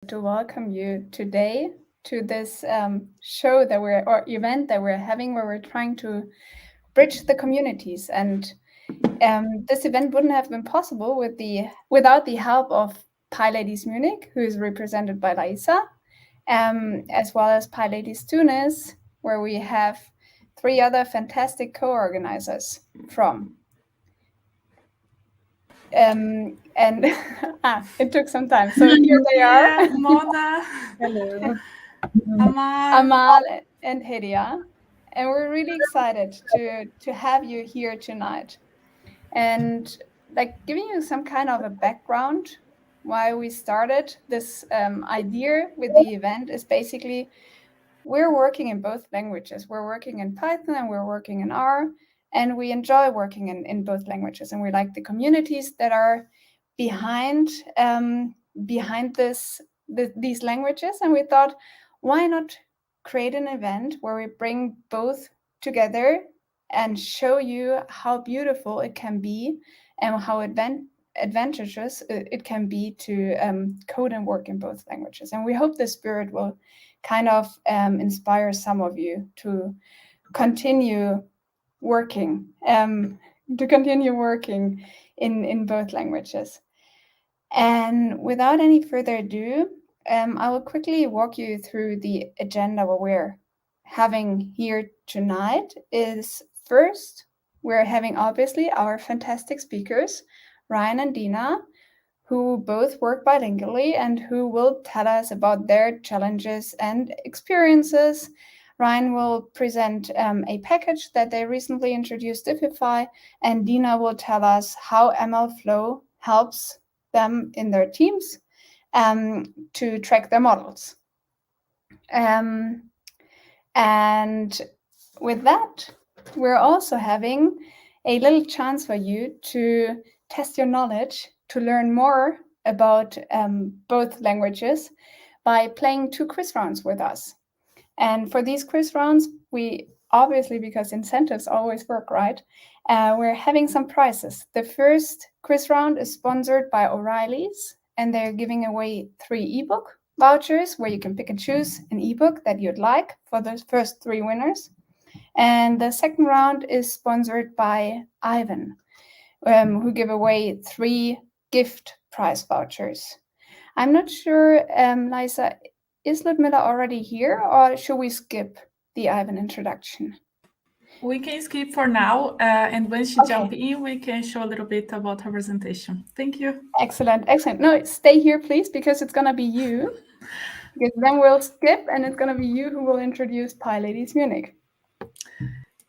to welcome you today to this show that or event that we're having, where we're trying to bridge the communities. And this event wouldn't have been possible without the help of PyLadies Munich, who is represented by Laisa, as well as PyLadies Tunis, where we have 3 other fantastic co-organizers from. And it took some time. So here they are. Mona. Hello. Amal and Hidia. And we're really excited to have you here tonight. And giving you some kind of a background why we started this idea with the event is basically we're working in both languages. We're working in Python and we're working in R, and we enjoy working in both languages. And we like the communities that are behind these languages. And we thought, why not create an event where we bring both together and show you how beautiful it can be and how advantageous it can be to code and work in both languages. And we hope the spirit will kind of inspire some of you to continue working in both languages. And without any further ado, I will quickly walk you through the agenda. What we're having here tonight is, first, we're having obviously our fantastic speakers, Rhian and Deena, who both work bilingually and who will tell us about their challenges and experiences. Rhian will present a package that they recently introduced, Diffify, and Deena will tell us how MLflow helps them in their teams to track their models. And with that, we're also having a little chance for you to test your knowledge, to learn more about both languages by playing 2 quiz rounds with us. And for these quiz rounds, we obviously, because incentives always work, right? We're having some prizes. The first quiz round is sponsored by RLadies, and they're giving away 3 ebook vouchers where you can pick and choose an ebook that you'd like for the first 3 winners. And the second round is sponsored by Ivan, who give away 3 gift prize vouchers. I'm not sure, Liza, is Ludmila already here, or should we skip the Ivan introduction? We can skip for now, and when she jumps in, we can show a little bit about her presentation. Thank you. Excellent. No, stay here, please, because it's going to be you. Because then we'll skip, and it's going to be you who will introduce PyLadies Munich.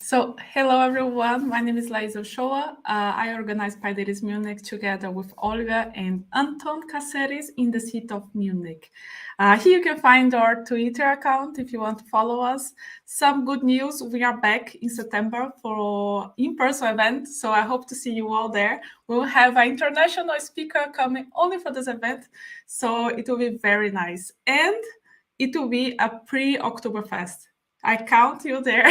So, hello everyone, my name is Laisa Ochoa. I organize PyLadies Munich together with Olga and Anton Caceres in the city of Munich. Here you can find our Twitter account if you want to follow us. Some good news, we are back in September for in-person event, so I hope to see you all there. We'll have an international speaker coming only for this event, so it will be very nice. And it will be a pre-Oktoberfest. I count you there.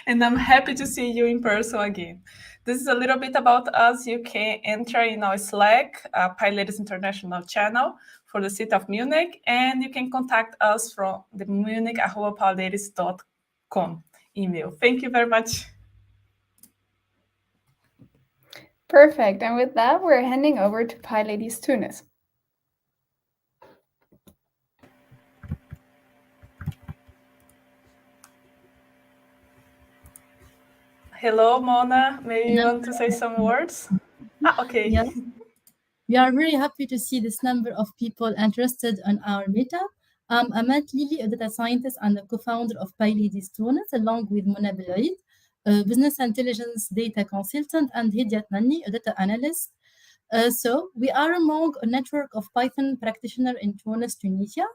And I'm happy to see you in person again. This is a little bit about us. You can enter in our Slack, PyLadies International channel for the city of Munich, and you can contact us from the munich@pyladies.com email. Thank you very much. Perfect. And with that, we're handing over to PyLadies Tunis. Hello, Mona. Maybe you want to say some words? Okay. Yeah. We are very happy to see this number of people interested in our meetup. I'm Amat Lili, a data scientist and a co-founder of PyLadies Tunis, along with Mona Beloid, a business intelligence data consultant, and Hidia Tnani, a data analyst. So we are among a network of Python practitioners in Tunis, Tunisia.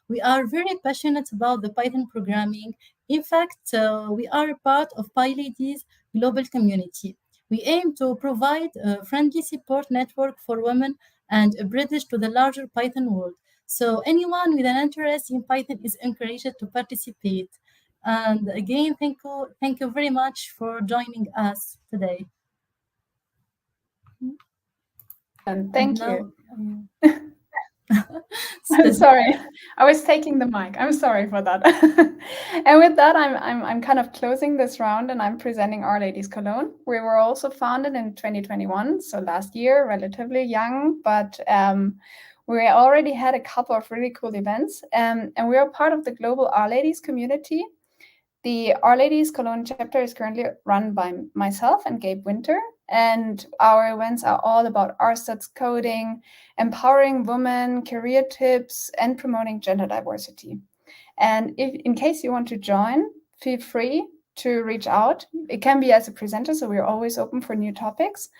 We are very passionate about the Python programming. In fact, we are part of PyLadies global community. We aim to provide a friendly support network for women and a bridge to the larger Python world. So anyone with an interest in Python is encouraged to participate. And again, thank you very much for joining us today. And thank you. I'm sorry, I was taking the mic. I'm sorry for that. And with that, I'm kind of closing this round, and I'm presenting RLadies Cologne. We were also founded in 2021, so last year, relatively young, but we already had a couple of really cool events, and we are part of the global RLadies community. The RLadies Cologne chapter is currently run by myself and Gabe Winter, and our events are all about RStuds coding, empowering women, career tips, and promoting gender diversity. And in case you want to join, feel free to reach out. It can be as a presenter, so we're always open for new topics,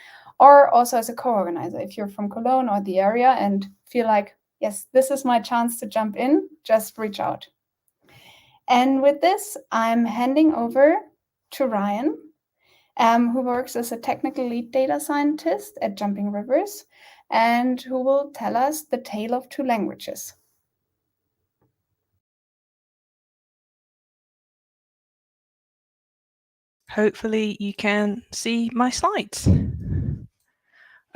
or also as a co-organizer. If you're from Cologne or the area and feel like, yes, this is my chance to jump in, just reach out. And with this, I'm handing over to Rhian, who works as a technical lead data scientist at Jumping Rivers, and who will tell us the tale of two languages. Hopefully you can see my slides.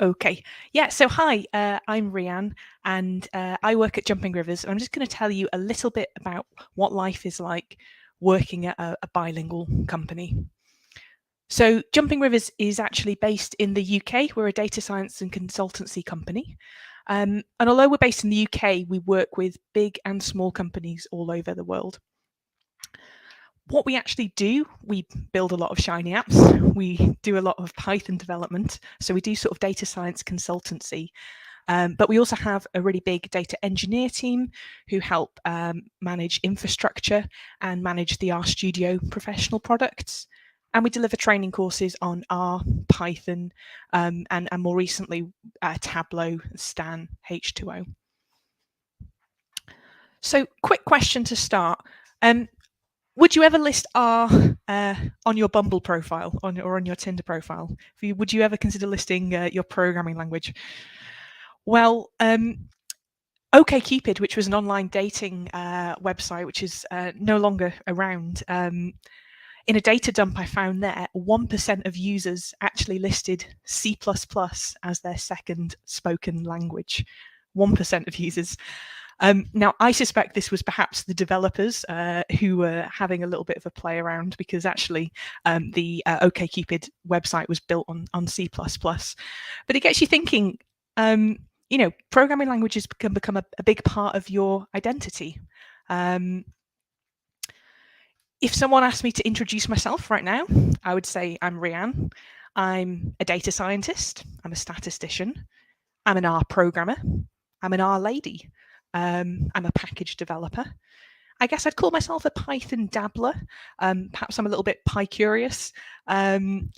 Okay, yeah, so hi, I'm Rhian, and I work at Jumping Rivers. I'm just going to tell you a little bit about what life is like working at a bilingual company. So Jumping Rivers is actually based in the UK. We're a data science and consultancy company. And although we're based in the UK, we work with big and small companies all over the world. What we actually do, we build a lot of shiny apps. We do a lot of Python development. So we do sort of data science consultancy. But we also have a really big data engineer team who help manage infrastructure and manage the RStudio professional products. And we deliver training courses on R, Python, and more recently, Tableau, Stan, H2O. So quick question to start. Would you ever list R on your Bumble profile or on your Tinder profile? Would you ever consider listing your programming language? Well, OkCupid, which was an online dating website, which is no longer around, in a data dump I found there, 1% of users actually listed C++ as their second spoken language. 1% of users. Now, I suspect this was perhaps the developers who were having a little bit of a play around, because actually the OkCupid website was built on C++. But it gets you thinking, you know, programming languages can become a big part of your identity. If someone asked me to introduce myself right now, I would say I'm Rhian. I'm a data scientist. I'm a statistician. I'm an R programmer. I'm an RLadie. I'm a package developer. I guess I'd call myself a Python dabbler. Perhaps I'm a little bit Py-curious. And,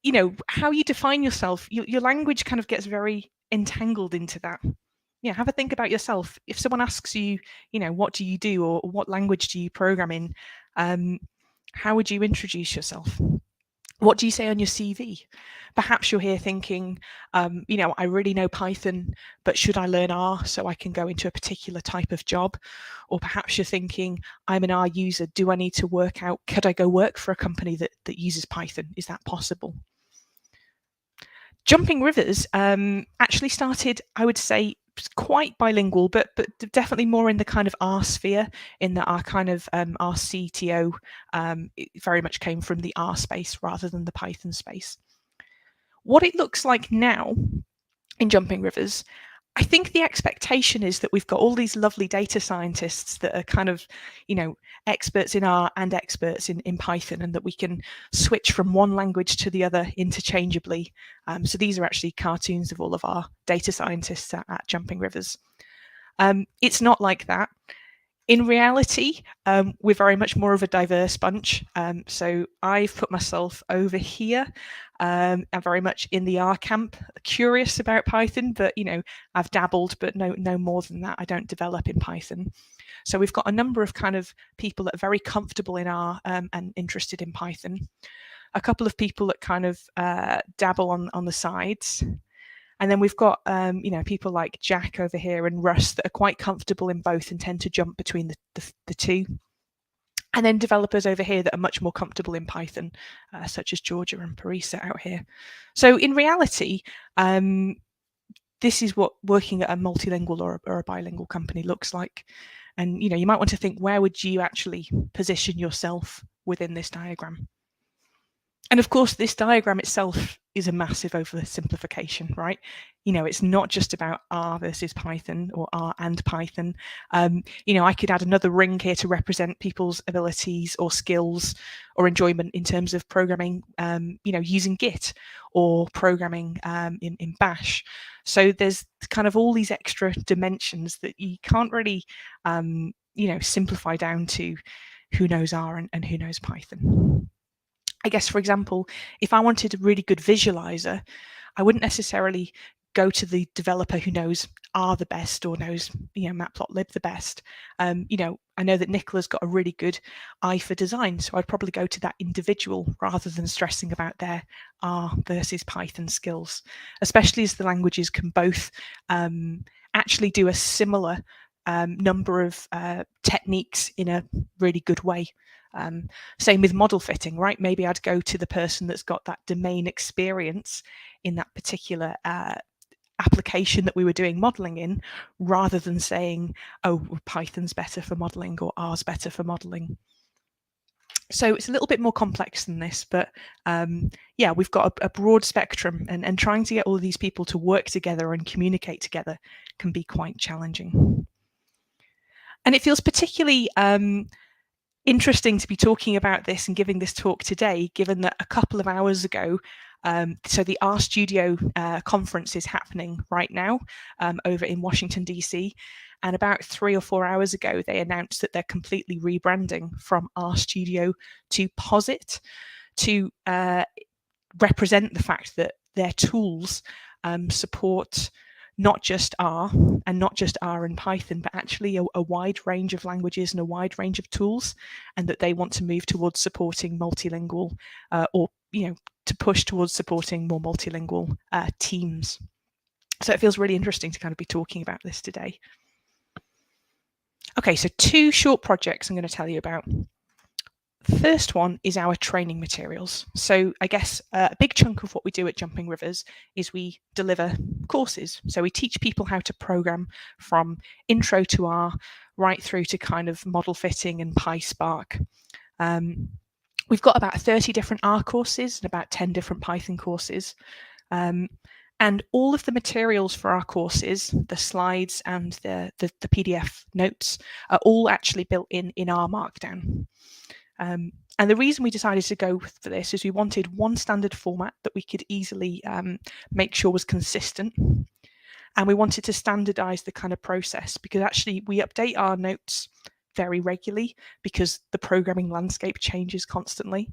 you know, how you define yourself, your language kind of gets very entangled into that. Yeah, have a think about yourself. If someone asks you, you know, what do you do, or what language do you program in, how would you introduce yourself? What do you say on your CV? Perhaps you're here thinking, you know, I really know Python, but should I learn R so I can go into a particular type of job? Or perhaps you're thinking, I'm an R user. Do I need to work out, could I go work for a company that uses Python? Is that possible? Jumping Rivers actually started, I would say, quite bilingual, but definitely more in the kind of R sphere, in that our kind of our CTO very much came from the R space rather than the Python space. What it looks like now in Jumping Rivers, I think the expectation is that we've got all these lovely data scientists that are kind of, you know, experts in R and experts in Python, and that we can switch from one language to the other interchangeably. So these are actually cartoons of all of our data scientists at Jumping Rivers. It's not like that. In reality, we're very much more of a diverse bunch. So I've put myself over here. I'm very much in the R camp, curious about Python, but, you know, I've dabbled, but no more than that. I don't develop in Python. So we've got a number of kind of people that are very comfortable in R and interested in Python. A couple of people that kind of dabble on the sides. And then we've got, you know, people like Jack over here and Russ that are quite comfortable in both and tend to jump between the two. And then developers over here that are much more comfortable in Python, such as Georgia and Parisa out here. So in reality, this is what working at a multilingual or a bilingual company looks like. And you might want to think, where would you actually position yourself within this diagram? And of course, this diagram itself is a massive oversimplification, right? It's not just about R versus Python or R and Python. I could add another ring here to represent people's abilities or skills or enjoyment in terms of programming, using Git or programming in Bash. So there's kind of all these extra dimensions that you can't really, simplify down to who knows R and who knows Python. I guess, for example, if I wanted a really good visualizer, I wouldn't necessarily go to the developer who knows R the best or knows, matplotlib the best. I know that Nicola's got a really good eye for design, so I'd probably go to that individual rather than stressing about their R versus Python skills, especially as the languages can both actually do a similar number of techniques in a really good way. Same with model fitting, right? Maybe I'd go to the person that's got that domain experience in that particular application that we were doing modeling in, rather than saying, oh, Python's better for modeling or R's better for modeling. So it's a little bit more complex than this, but yeah, we've got a broad spectrum, and trying to get all of these people to work together and communicate together can be quite challenging. And it feels particularly interesting to be talking about this and giving this talk today, given that a couple of hours ago, so the RStudio conference is happening right now over in Washington, DC. And about 3 or 4 hours ago, they announced that they're completely rebranding from RStudio to Posit to represent the fact that their tools support not just R and not just R and Python, but actually a wide range of languages and a wide range of tools, and that they want to move towards supporting multilingual or, to push towards supporting more multilingual teams. So it feels really interesting to kind of be talking about this today. Okay, so 2 short projects I'm going to tell you about. First one is our training materials. So I guess a big chunk of what we do at Jumping Rivers is we deliver courses. So we teach people how to program from intro to R right through to kind of model fitting and PySpark. We've got about 30 different R courses and about 10 different Python courses. And all of the materials for our courses, the slides and the PDF notes, are all actually built in R Markdown. And the reason we decided to go for this is we wanted one standard format that we could easily make sure was consistent. And we wanted to standardize the kind of process, because actually we update our notes very regularly because the programming landscape changes constantly.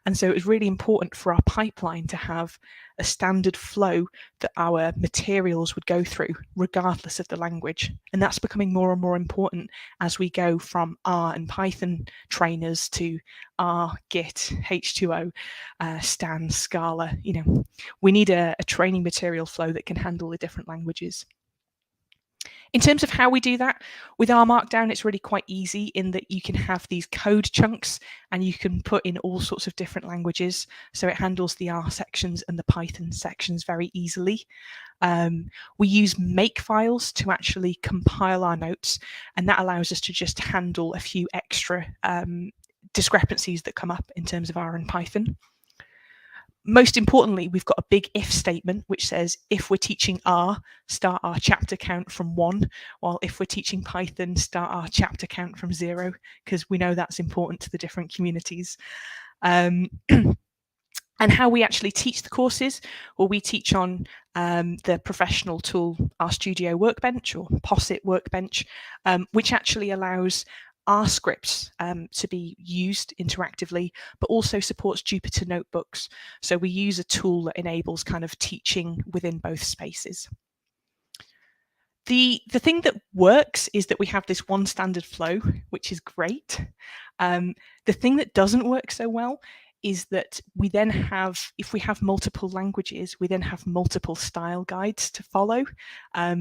And so it was really important for our pipeline to have a standard flow that our materials would go through regardless of the language. And that's becoming more and more important as we go from R and Python trainers to R, Git, H2O, Stan, Scala. We need a training material flow that can handle the different languages. In terms of how we do that, with R Markdown, it's really quite easy in that you can have these code chunks and you can put in all sorts of different languages. So it handles the R sections and the Python sections very easily. We use make files to actually compile our notes, and that allows us to just handle a few extra discrepancies that come up in terms of R and Python. Most importantly, we've got a big if statement, which says if we're teaching R, start our chapter count from 1, while if we're teaching Python, start our chapter count from 0, because we know that's important to the different communities. And how we actually teach the courses, well, we teach on the professional tool RStudio Workbench or Posit Workbench, which actually allows R scripts to be used interactively, but also supports Jupyter notebooks. So we use a tool that enables kind of teaching within both spaces. The thing that works is that we have this one standard flow, which is great. The thing that doesn't work so well is that we then have, if we have multiple languages, we then have multiple style guides to follow,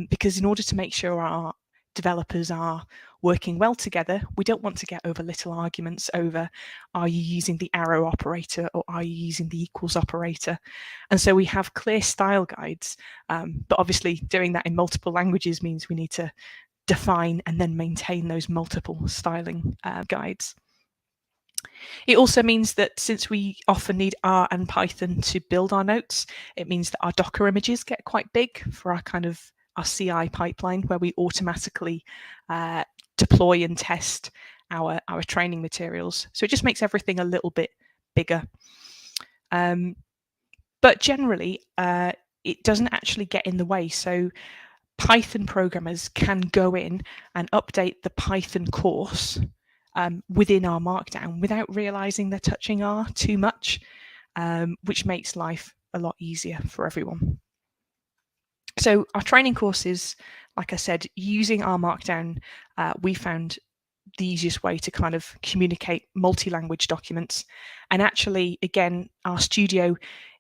because in order to make sure our developers are working well together, we don't want to get over little arguments over, are you using the arrow operator or are you using the equals operator? And so we have clear style guides, but obviously doing that in multiple languages means we need to define and then maintain those multiple styling guides. It also means that since we often need R and Python to build our notes, it means that our Docker images get quite big for our our CI pipeline, where we automatically deploy and test our training materials. So it just makes everything a little bit bigger. But generally, it doesn't actually get in the way. So Python programmers can go in and update the Python course within our Markdown without realizing they're touching R too much, which makes life a lot easier for everyone. So our training courses, like I said, using our Markdown, we found the easiest way to kind of communicate multi-language documents. And actually, again, our studio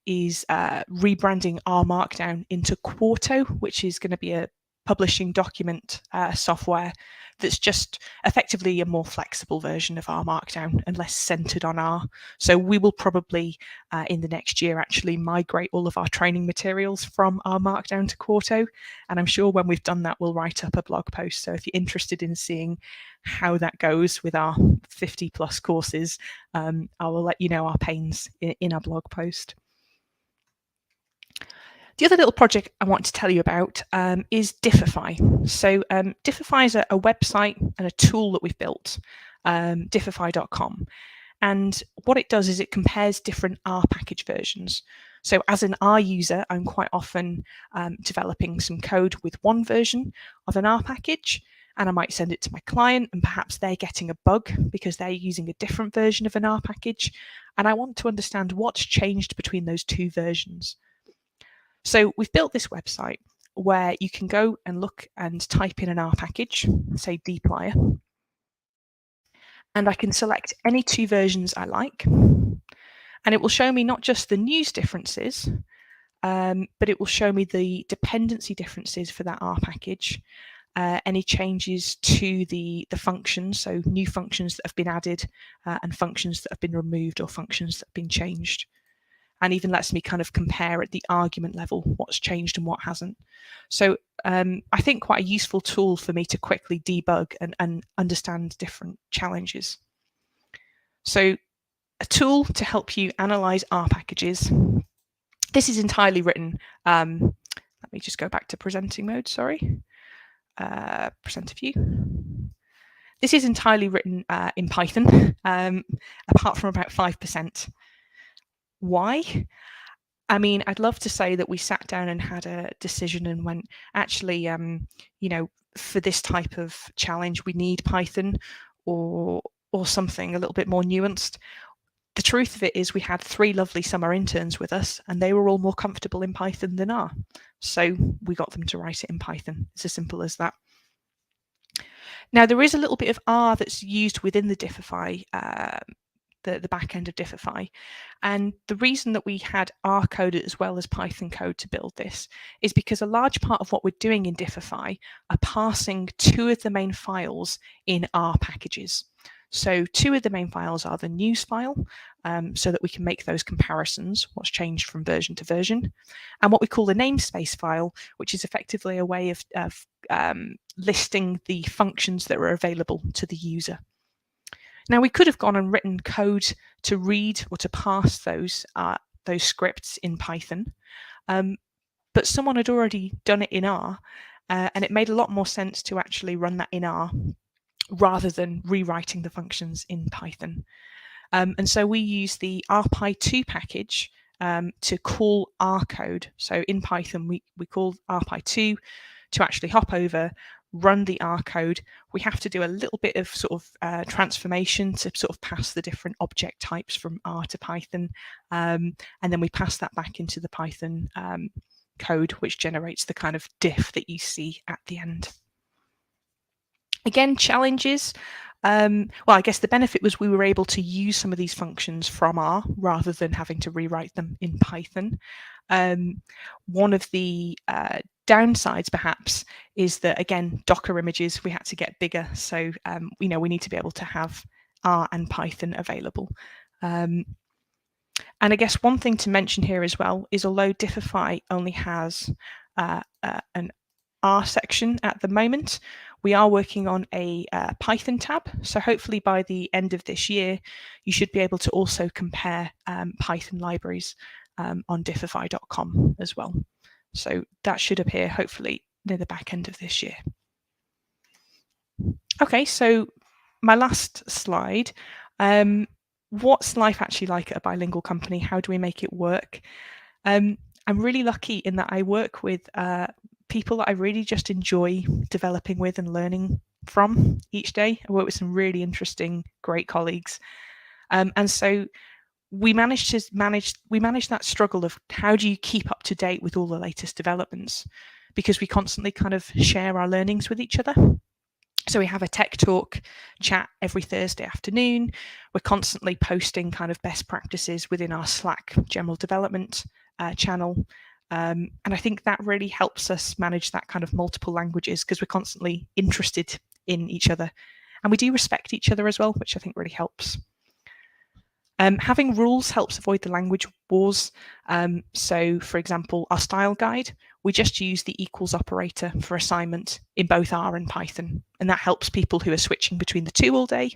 is rebranding our Markdown into Quarto, which is going to be a publishing document software that's just effectively a more flexible version of our Markdown and less centered on R. So we will probably in the next year actually migrate all of our training materials from our Markdown to Quarto. And I'm sure when we've done that, we'll write up a blog post. So if you're interested in seeing how that goes with our 50 plus courses, I will let you know our pains in our blog post. The other little project I want to tell you about is Diffify. So Diffify is a website and a tool that we've built, diffify.com. And what it does is it compares different R package versions. So as an R user, I'm quite often developing some code with one version of an R package, and I might send it to my client, and perhaps they're getting a bug because they're using a different version of an R package. And I want to understand what's changed between those two versions. So we've built this website where you can go and look and type in an R package, say dplyr, and I can select any two versions I like, and it will show me not just the news differences, but it will show me the dependency differences for that R package, any changes to the functions, so new functions that have been added and functions that have been removed or functions that have been changed. And even lets me kind of compare at the argument level what's changed and what hasn't. So I think quite a useful tool for me to quickly debug and understand different challenges. So a tool to help you analyze R packages. This is entirely written. Let me just go back to presenting mode, sorry. Presenter view. This is entirely written in Python, apart from about 5%. Why? I mean, I'd love to say that we sat down and had a decision and went, actually, you know, for this type of challenge, we need Python or something a little bit more nuanced. The truth of it is we had 3 lovely summer interns with us and they were all more comfortable in Python than R. So we got them to write it in Python. It's as simple as that. Now, there is a little bit of R that's used within the Diffify, the back end of Diffify. And the reason that we had R code as well as Python code to build this is because a large part of what we're doing in Diffify are parsing 2 of the main files in R packages. So 2 of the main files are the news file, so that we can make those comparisons, what's changed from version to version, and what we call the namespace file, which is effectively a way of listing the functions that are available to the user. Now, we could have gone and written code to read or to parse those scripts in Python, but someone had already done it in R, and it made a lot more sense to actually run that in R rather than rewriting the functions in Python. And so we use the rpy2 package to call R code. So in Python, we call rpy2 to actually hop over, run the R code. We have to do a little bit of sort of transformation to sort of pass the different object types from R to Python. And then we pass that back into the Python code, which generates the kind of diff that you see at the end. Again, challenges. Well, I guess the benefit was we were able to use some of these functions from R rather than having to rewrite them in Python. One of the downsides perhaps is that, again, Docker images, we had to get bigger. So, we need to be able to have R and Python available. And I guess one thing to mention here as well is, although Diffify only has an R section at the moment, we are working on a Python tab. So hopefully by the end of this year, you should be able to also compare Python libraries on diffify.com as well. So that should appear hopefully near the back end of this year. Okay, so my last slide. What's life actually like at a bilingual company? How do we make it work? I'm really lucky in that I work with people that I really just enjoy developing with and learning from each day. I work with some really interesting, great colleagues. And so we manage that struggle of how do you keep up to date with all the latest developments, because we constantly kind of share our learnings with each other. So we have a tech talk chat every Thursday afternoon. We're constantly posting kind of best practices within our Slack general development channel. And I think that really helps us manage that kind of multiple languages, because we're constantly interested in each other. And we do respect each other as well, which I think really helps. Having rules helps avoid the language wars. So, for example, our style guide, we just use the equals operator for assignment in both R and Python. And that helps people who are switching between the two all day.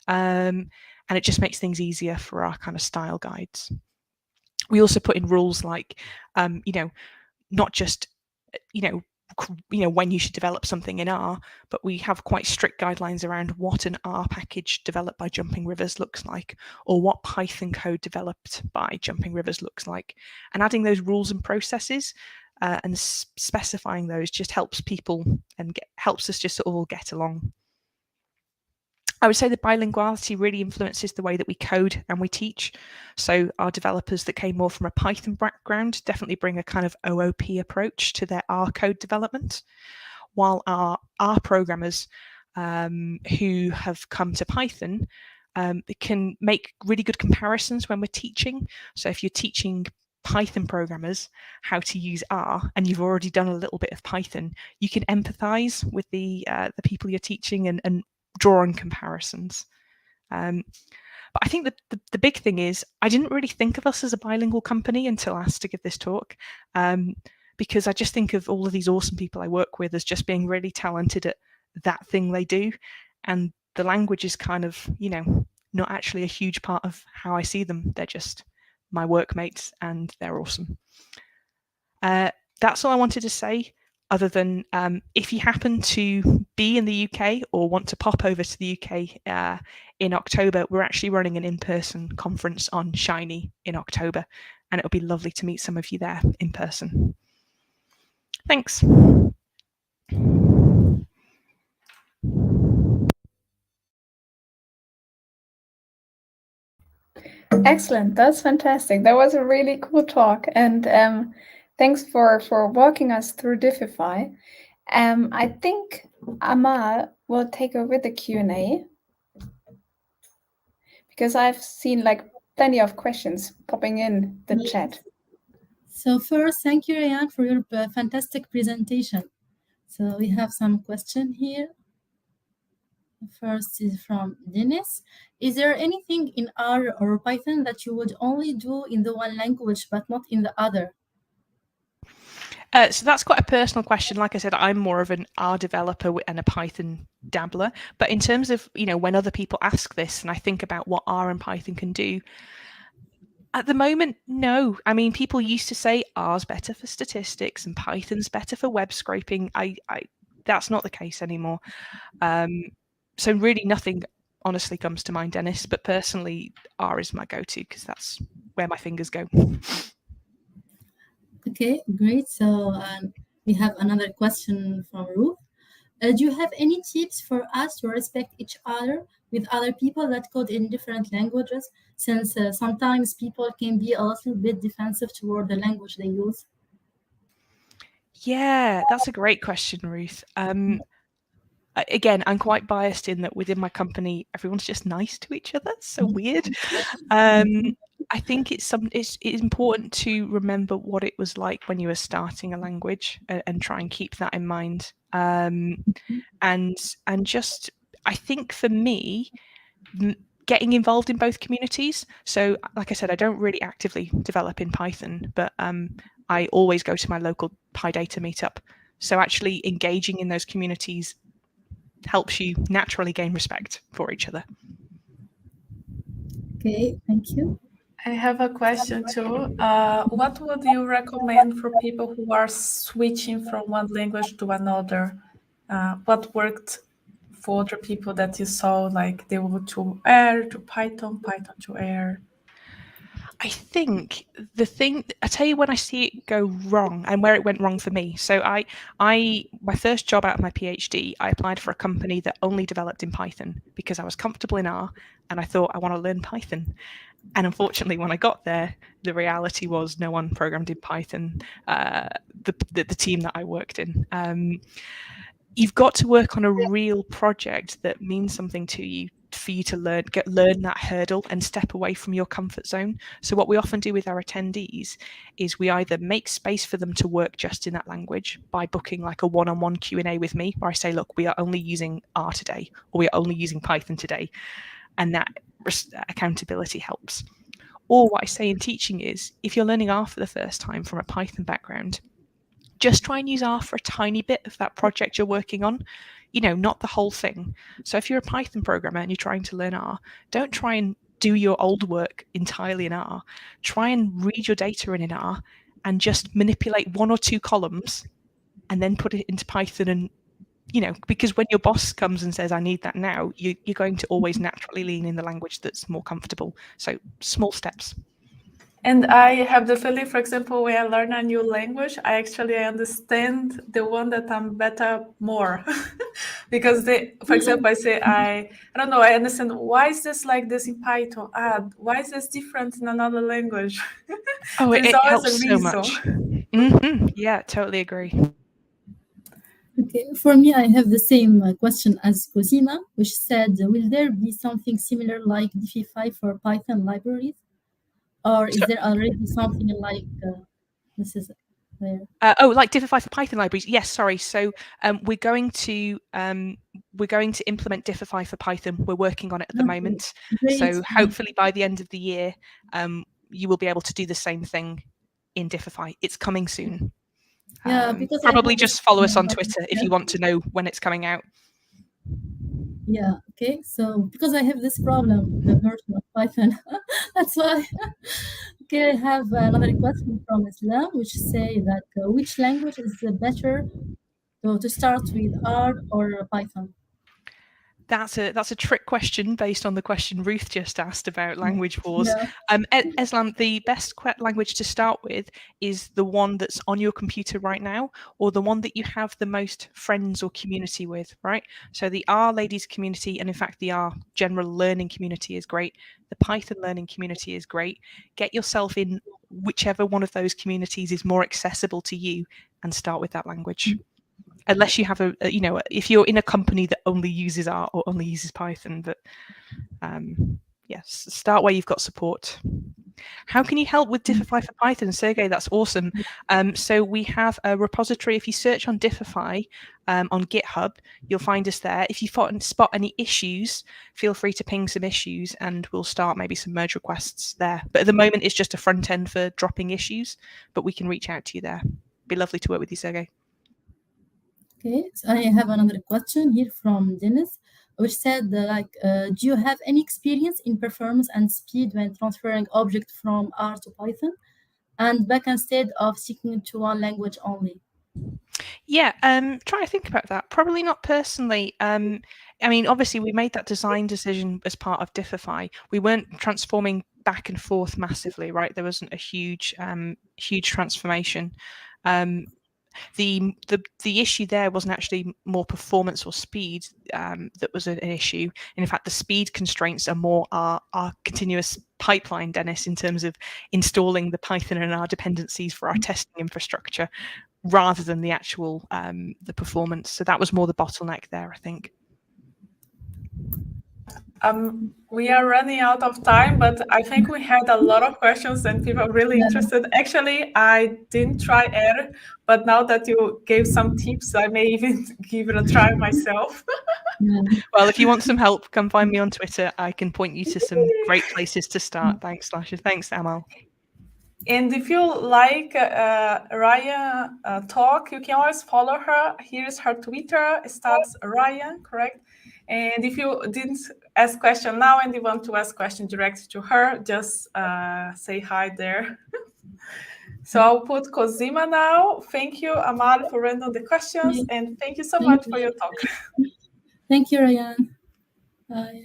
And it just makes things easier for our kind of style guides. We also put in rules like, not just, when you should develop something in R, but we have quite strict guidelines around what an R package developed by Jumping Rivers looks like, or what Python code developed by Jumping Rivers looks like. And adding those rules and processes and specifying those just helps people and helps us just all get along. I would say that bilinguality really influences the way that we code and we teach. So our developers that came more from a Python background definitely bring a kind of OOP approach to their R code development, while our R programmers who have come to Python can make really good comparisons when we're teaching. So if you're teaching Python programmers how to use R and you've already done a little bit of Python, you can empathize with the people you're teaching and draw on comparisons. But I think that the big thing is, I didn't really think of us as a bilingual company until asked to give this talk, because I just think of all of these awesome people I work with as just being really talented at that thing they do. And the language is kind of, not actually a huge part of how I see them. They're just my workmates and they're awesome. That's all I wanted to say. Other than if you happen to be in the UK or want to pop over to the UK in October, we're actually running an in-person conference on Shiny in October, and it'll be lovely to meet some of you there in person. Thanks. Excellent. That's fantastic. That was a really cool talk. And thanks for walking us through Diffify. I think Amal will take over the Q&A, because I've seen plenty of questions popping in the chat. So first, thank you, Rhian, for your fantastic presentation. So we have some question here. First is from Dennis. Is there anything in R or Python that you would only do in the one language but not in the other? So that's quite a personal question. Like I said, I'm more of an R developer and a Python dabbler. But in terms of, when other people ask this and I think about what R and Python can do, at the moment, no. I mean, people used to say R's better for statistics and Python's better for web scraping. That's not the case anymore. So really nothing honestly comes to mind, Dennis, but personally R is my go-to because that's where my fingers go. Okay, great. So we have another question from Ruth. Do you have any tips for us to respect each other with other people that code in different languages, since sometimes people can be a little bit defensive toward the language they use? Yeah, that's a great question, Ruth. Again, I'm quite biased in that within my company, everyone's just nice to each other. So weird. I think it's important to remember what it was like when you were starting a language, and try and keep that in mind. And just, I think for me, getting involved in both communities. So, like I said, I don't really actively develop in Python, but I always go to my local PyData meetup. So actually engaging in those communities helps you naturally gain respect for each other. Okay, thank you. I have a question too. What would you recommend for people who are switching from one language to another? What worked for other people that you saw, like they would to R to Python, Python to R? I think the thing, I tell you when I see it go wrong and where it went wrong for me. So my first job out of my PhD, I applied for a company that only developed in Python because I was comfortable in R and I thought I want to learn Python. And unfortunately, when I got there, the reality was no one programmed in Python, the team that I worked in. You've got to work on a real project that means something to you for you to learn that hurdle and step away from your comfort zone. So what we often do with our attendees is we either make space for them to work just in that language by booking like a one-on-one Q&A with me, where I say, look, we are only using R today, or we are only using Python today. And that accountability helps. Or what I say in teaching is, if you're learning R for the first time from a Python background, just try and use R for a tiny bit of that project you're working on, not the whole thing. So if you're a Python programmer and you're trying to learn R, don't try and do your old work entirely in R. Try and read your data in R and just manipulate 1 or 2 columns and then put it into Python. And, because when your boss comes and says, I need that now, you're going to always naturally lean in the language that's more comfortable. So small steps. And I have the feeling, for example, when I learn a new language, I understand the one that I'm better more. Because for example, I say, I don't know, I understand why is this like this in Python? Why is this different in another language? Oh, it helps so much. Mm-hmm. Yeah, totally agree. Okay, for me, I have the same question as Cosima, which said, will there be something similar like Diffie for Python libraries? Or is there already something like this is there? Like Diffie for Python libraries? Yes, sorry. So we're going to implement Diffie for Python. We're working on it at the moment. Great. So hopefully by the end of the year, you will be able to do the same thing in Diffie. It's coming soon. Yeah, because probably just follow us on Twitter if you want to know when it's coming out. Yeah, okay. So because I have this problem with the version of Python, that's why. Okay, I have another question from Islam, which say that which language is better to start with, R or Python? That's a trick question based on the question Ruth just asked about language wars. Yeah. Islam, the best language to start with is the one that's on your computer right now, or the one that you have the most friends or community with, right? So the RLadies community, and in fact the R general learning community is great. The Python learning community is great. Get yourself in whichever one of those communities is more accessible to you and start with that language. Unless you have if you're in a company that only uses R or only uses Python, but yes, start where you've got support. How can you help with Diffie for Python, Sergey? That's awesome. So we have a repository. If you search on Diffie on GitHub, you'll find us there. If you spot any issues, feel free to ping some issues and we'll start maybe some merge requests there. But at the moment, it's just a front end for dropping issues, but we can reach out to you there. It'd be lovely to work with you, Sergey. Okay, so I have another question here from Dennis, which said, do you have any experience in performance and speed when transferring objects from R to Python and back instead of sticking to one language only? Yeah, try to think about that. Probably not personally. I mean, obviously, we made that design decision as part of Diffie. We weren't transforming back and forth massively, right? There wasn't a huge transformation. The issue there wasn't actually more performance or speed that was an issue. And in fact, the speed constraints are more our continuous pipeline, Dennis, in terms of installing the Python and R dependencies for our testing infrastructure, rather than the actual the performance. So that was more the bottleneck there, I think. We are running out of time, but I think we had a lot of questions and people are really interested. Actually, I didn't try R, but now that you gave some tips, I may even give it a try myself. Well, if you want some help, come find me on Twitter. I can point you to some great places to start. Thanks, Lasha. Thanks, Amal. And if you like Rhian talk, you can always follow her. Here's her Twitter. It starts Rhian, correct? And if you didn't ask question now and you want to ask question direct to her, just say hi there. So I'll put Cosima now. Thank you, Amal, for random the questions, and thank you so much for your talk. Thank you, Rhian. Bye.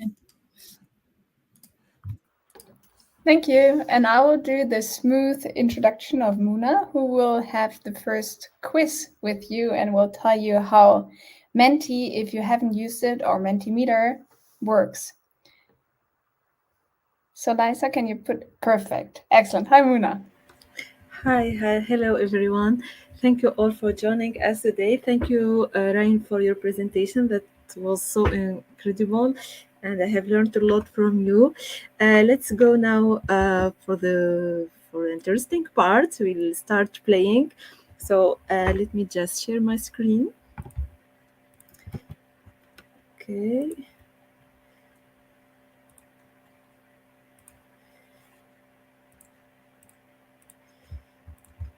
Thank you. And I will do the smooth introduction of Muna, who will have the first quiz with you and will tell you how Menti, if you haven't used it, or Mentimeter works. So Liza, can you put perfect? Excellent. Hi, Muna. Hi, hello everyone. Thank you all for joining us today. Thank you, Ryan, for your presentation. That was so incredible, and I have learned a lot from you. Let's go now for the interesting part. We'll start playing. So let me just share my screen. Okay.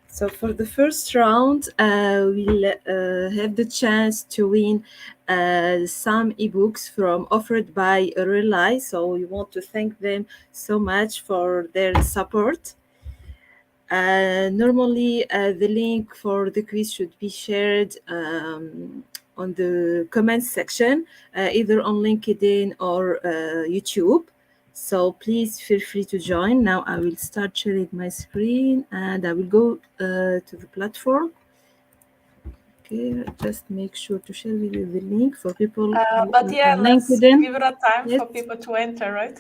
So for the first round, we'll have the chance to win some ebooks offered by RLadies. So we want to thank them so much for their support. Normally, the link for the quiz should be shared on the comments section, either on LinkedIn or YouTube. So please feel free to join. Now I will start sharing my screen and I will go to the platform. Okay, just make sure to share with you the link for people. But yeah, let's LinkedIn. give it a time for people to enter, right?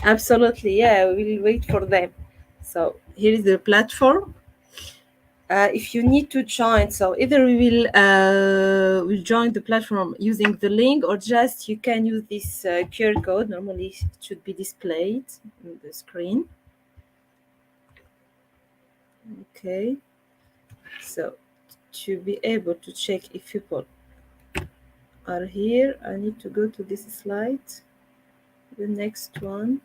Absolutely, yeah, we'll wait for them. So here is the platform. If you need to join, so either we will join the platform using the link, or just you can use this QR code. Normally it should be displayed on the screen. Okay, so to be able to check if people are here, I need to go to this slide, the next one.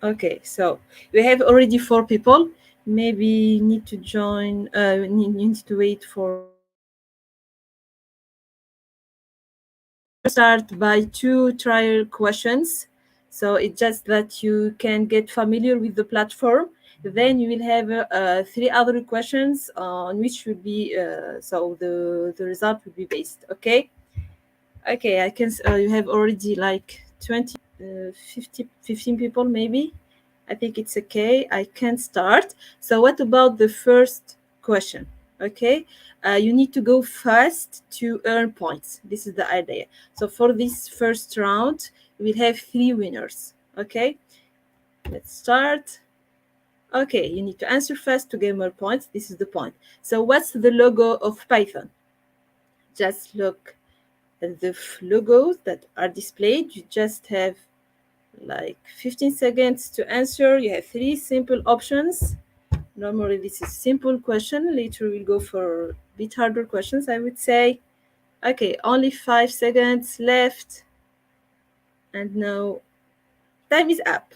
Okay, so we have already 4 people. Maybe need to join, need to wait for. Start by 2 trial questions. So it's just that you can get familiar with the platform. Then you will have 3 other questions on which will be, so the result will be based. Okay. Okay, I can, you have already like 20, 15 people maybe. I think it's okay. I can start. So what about the first question? Okay, you need to go fast to earn points. This is the idea. So for this first round, we'll have 3 winners. Okay, let's start. Okay, you need to answer fast to get more points. This is the point. So what's the logo of Python? Just look at the logos that are displayed. You just have like 15 seconds to answer. You have 3 simple options. Normally this is simple question. Later we'll go for a bit harder questions, I would say. Okay, only 5 seconds left. And now time is up.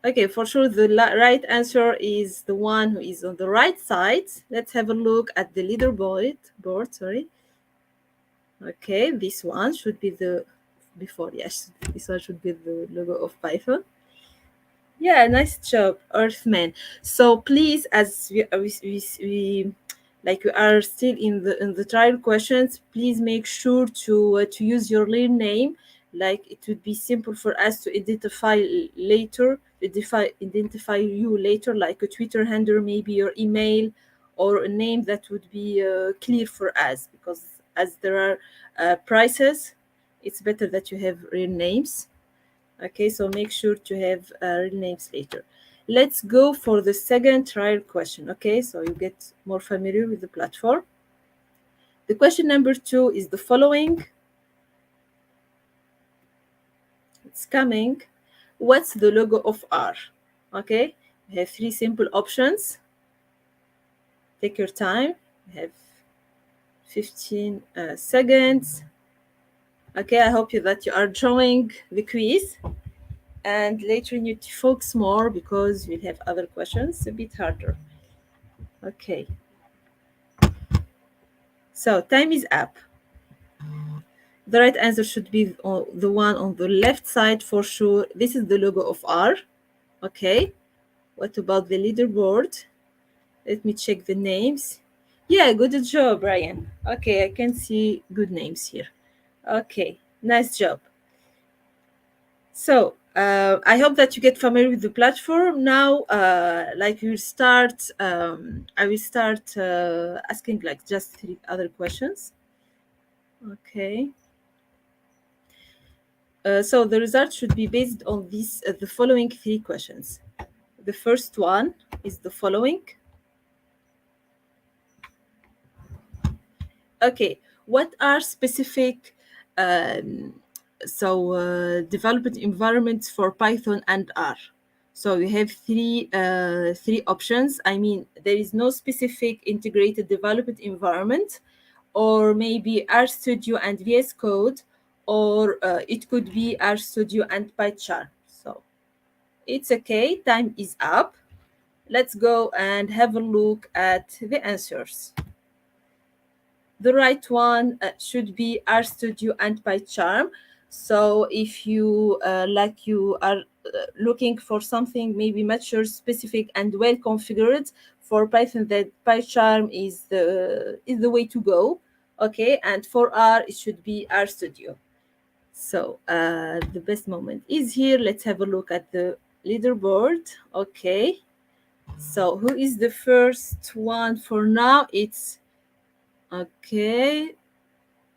Okay, for sure the right answer is the one who is on the right side. Let's have a look at the leaderboard. Okay, this one should be the before. Yes, this one should be the logo of Python. Yeah, nice job, Earthman. So please, as we like we are still in the trial questions, please make sure to use your real name. Like it would be simple for us to identify later, identify you later, like a Twitter handle, maybe your email, or a name that would be clear for us. Because as there are prizes, it's better that you have real names. Okay, so make sure to have real names later. Let's go for the second trial question. Okay, so you get more familiar with the platform. The question number 2 is the following. it's coming. What's the logo of R? Okay, we have 3 simple options. Take your time. We have 15 seconds. Okay, I hope that you are drawing the quiz. And later you need to focus more because we'll have other questions a bit harder. Okay. So time is up. The right answer should be the one on the left side for sure. This is the logo of R. Okay. What about the leaderboard? Let me check the names. Yeah, good job, Rhian. Okay, I can see good names here. Okay, nice job. So I hope that you get familiar with the platform now. I will start asking like just 3 other questions. Okay. So the result should be based on the following 3 questions. The first one is the following. Okay, what are specific development environments for Python and R? So you have 3 options. I mean, there is no specific integrated development environment, or maybe RStudio and VS Code, or it could be RStudio and PyCharm. So it's okay. Time is up. Let's go and have a look at the answers. The right one should be RStudio and PyCharm. So if you you are looking for something maybe mature, specific, and well configured for Python, that PyCharm is the way to go. Okay, and for R it should be RStudio. So the best moment is here. Let's have a look at the leaderboard. Okay, so who is the first one for now? It's okay.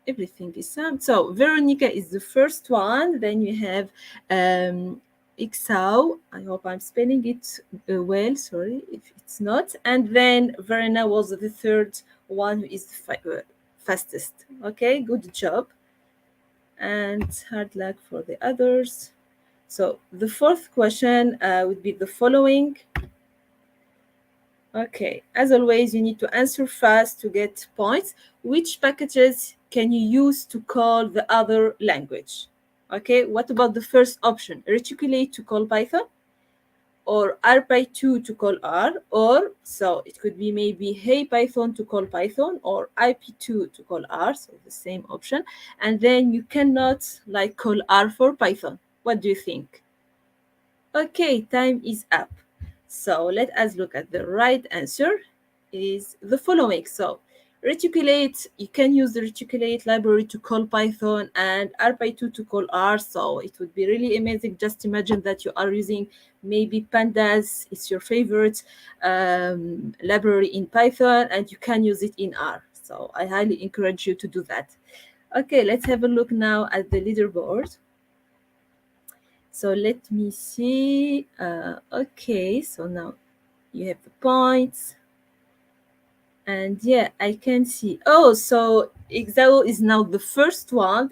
Everything is same. So Veronica is the first one. Then you have Ixao. I hope I'm spelling it well. Sorry if it's not. And then Verena was the third one, who is the fastest. Okay, good job. And hard luck for the others. So the fourth question would be the following. Okay, as always, you need to answer fast to get points. Which packages can you use to call the other language? Okay, what about the first option? Reticulate to call Python, or rpy2 to call R, or so it could be maybe hey Python to call Python, or ip2 to call R, so the same option. And then you cannot call R for Python. What do you think? Okay, time is up. So let us look at the right answer is the following. So reticulate, you can use the reticulate library to call Python and rpy2 to call R. So it would be really amazing. Just imagine that you are using maybe pandas, it's your favorite library in Python, and you can use it in R. So I highly encourage you to do that. Okay, let's have a look now at the leaderboard. So let me see. Okay, so now you have the points. And yeah, I can see. Oh, so Ixao is now the first one.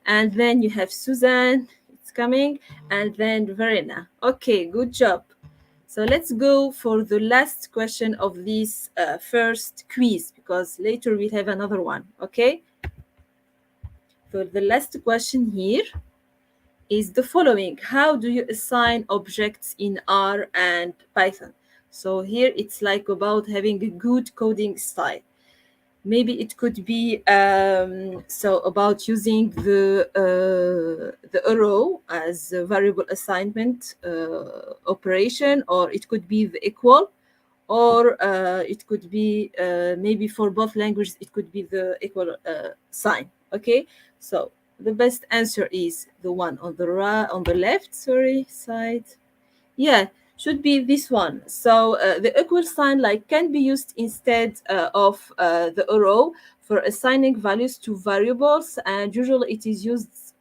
And then you have Susan, it's coming. And then Verena. Okay, good job. So let's go for the last question of this first quiz, because later we'll have another one, okay? So the last question here is the following. How do you assign objects in R and Python? So here it's about having a good coding style. Maybe it could be about using the arrow as a variable assignment operation, or it could be the equal, or it could be maybe for both languages it could be the equal sign. Okay, so the best answer is the one on the left side. Yeah, should be this one. So the equal sign can be used instead of the arrow for assigning values to variables, and usually it is used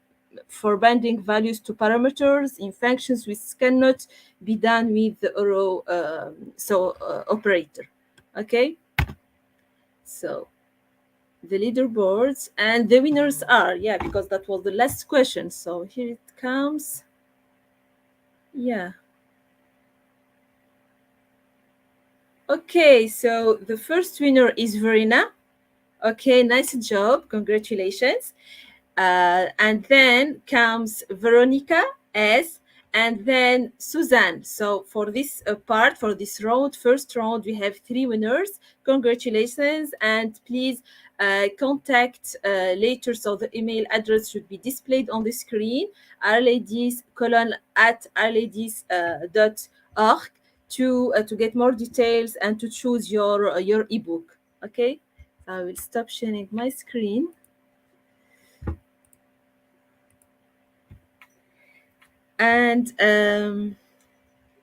for binding values to parameters in functions, which cannot be done with the arrow operator. Okay, so the leaderboards, and the winners are, yeah, because that was the last question. So here it comes. Yeah. Okay, so the first winner is Verena. Okay, nice job. Congratulations. And then comes Veronica S. And then Suzanne. So for this part, for this round, first round, we have 3 winners. Congratulations. And please contact later. So the email address should be displayed on the screen. RLadies, Cologne at rladies.org to get more details and to choose your ebook. Okay. I will stop sharing my screen. And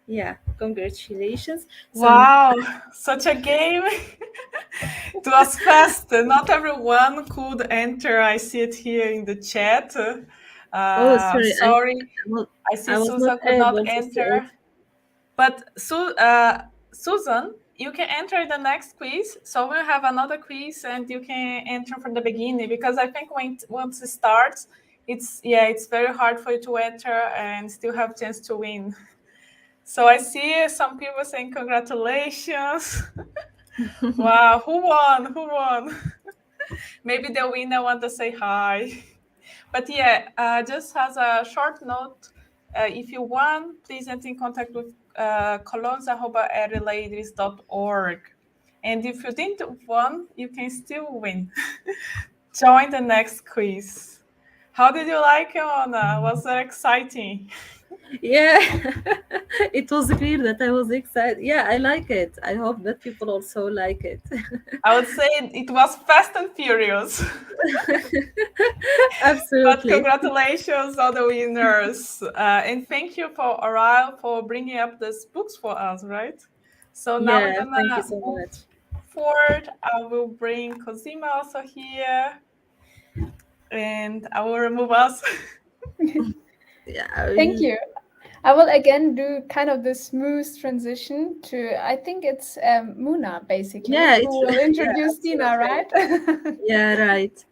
yeah, congratulations. Wow, such a game. It was fast. Not everyone could enter. I see it here in the chat. Sorry, Sorry. I see I was Susan not could not able to see it. enter. But Susan, you can enter the next quiz. So we'll have another quiz and you can enter from the beginning, because I think once it starts, it's very hard for you to enter and still have a chance to win. So I see some people saying congratulations. Wow, who won? Maybe the winner want to say hi. But yeah, just as a short note, if you won, please get in contact with colons@rladies.org. And if you didn't won, you can still win. Join the next quiz. How did you like it, Anna? Was that exciting? Yeah, it was clear that I was excited. Yeah, I like it. I hope that people also like it. I would say it was fast and furious. Absolutely. But congratulations, all the winners. And thank you for Aral for bringing up these books for us, right? So now we're gonna thank you so move much. forward. I will bring Cosima also here. And I will remove us. Yeah. Thank you. I will again do kind of the smooth transition to, I think it's Muna, basically, Yeah, who will introduce Deena, right? Yeah, right.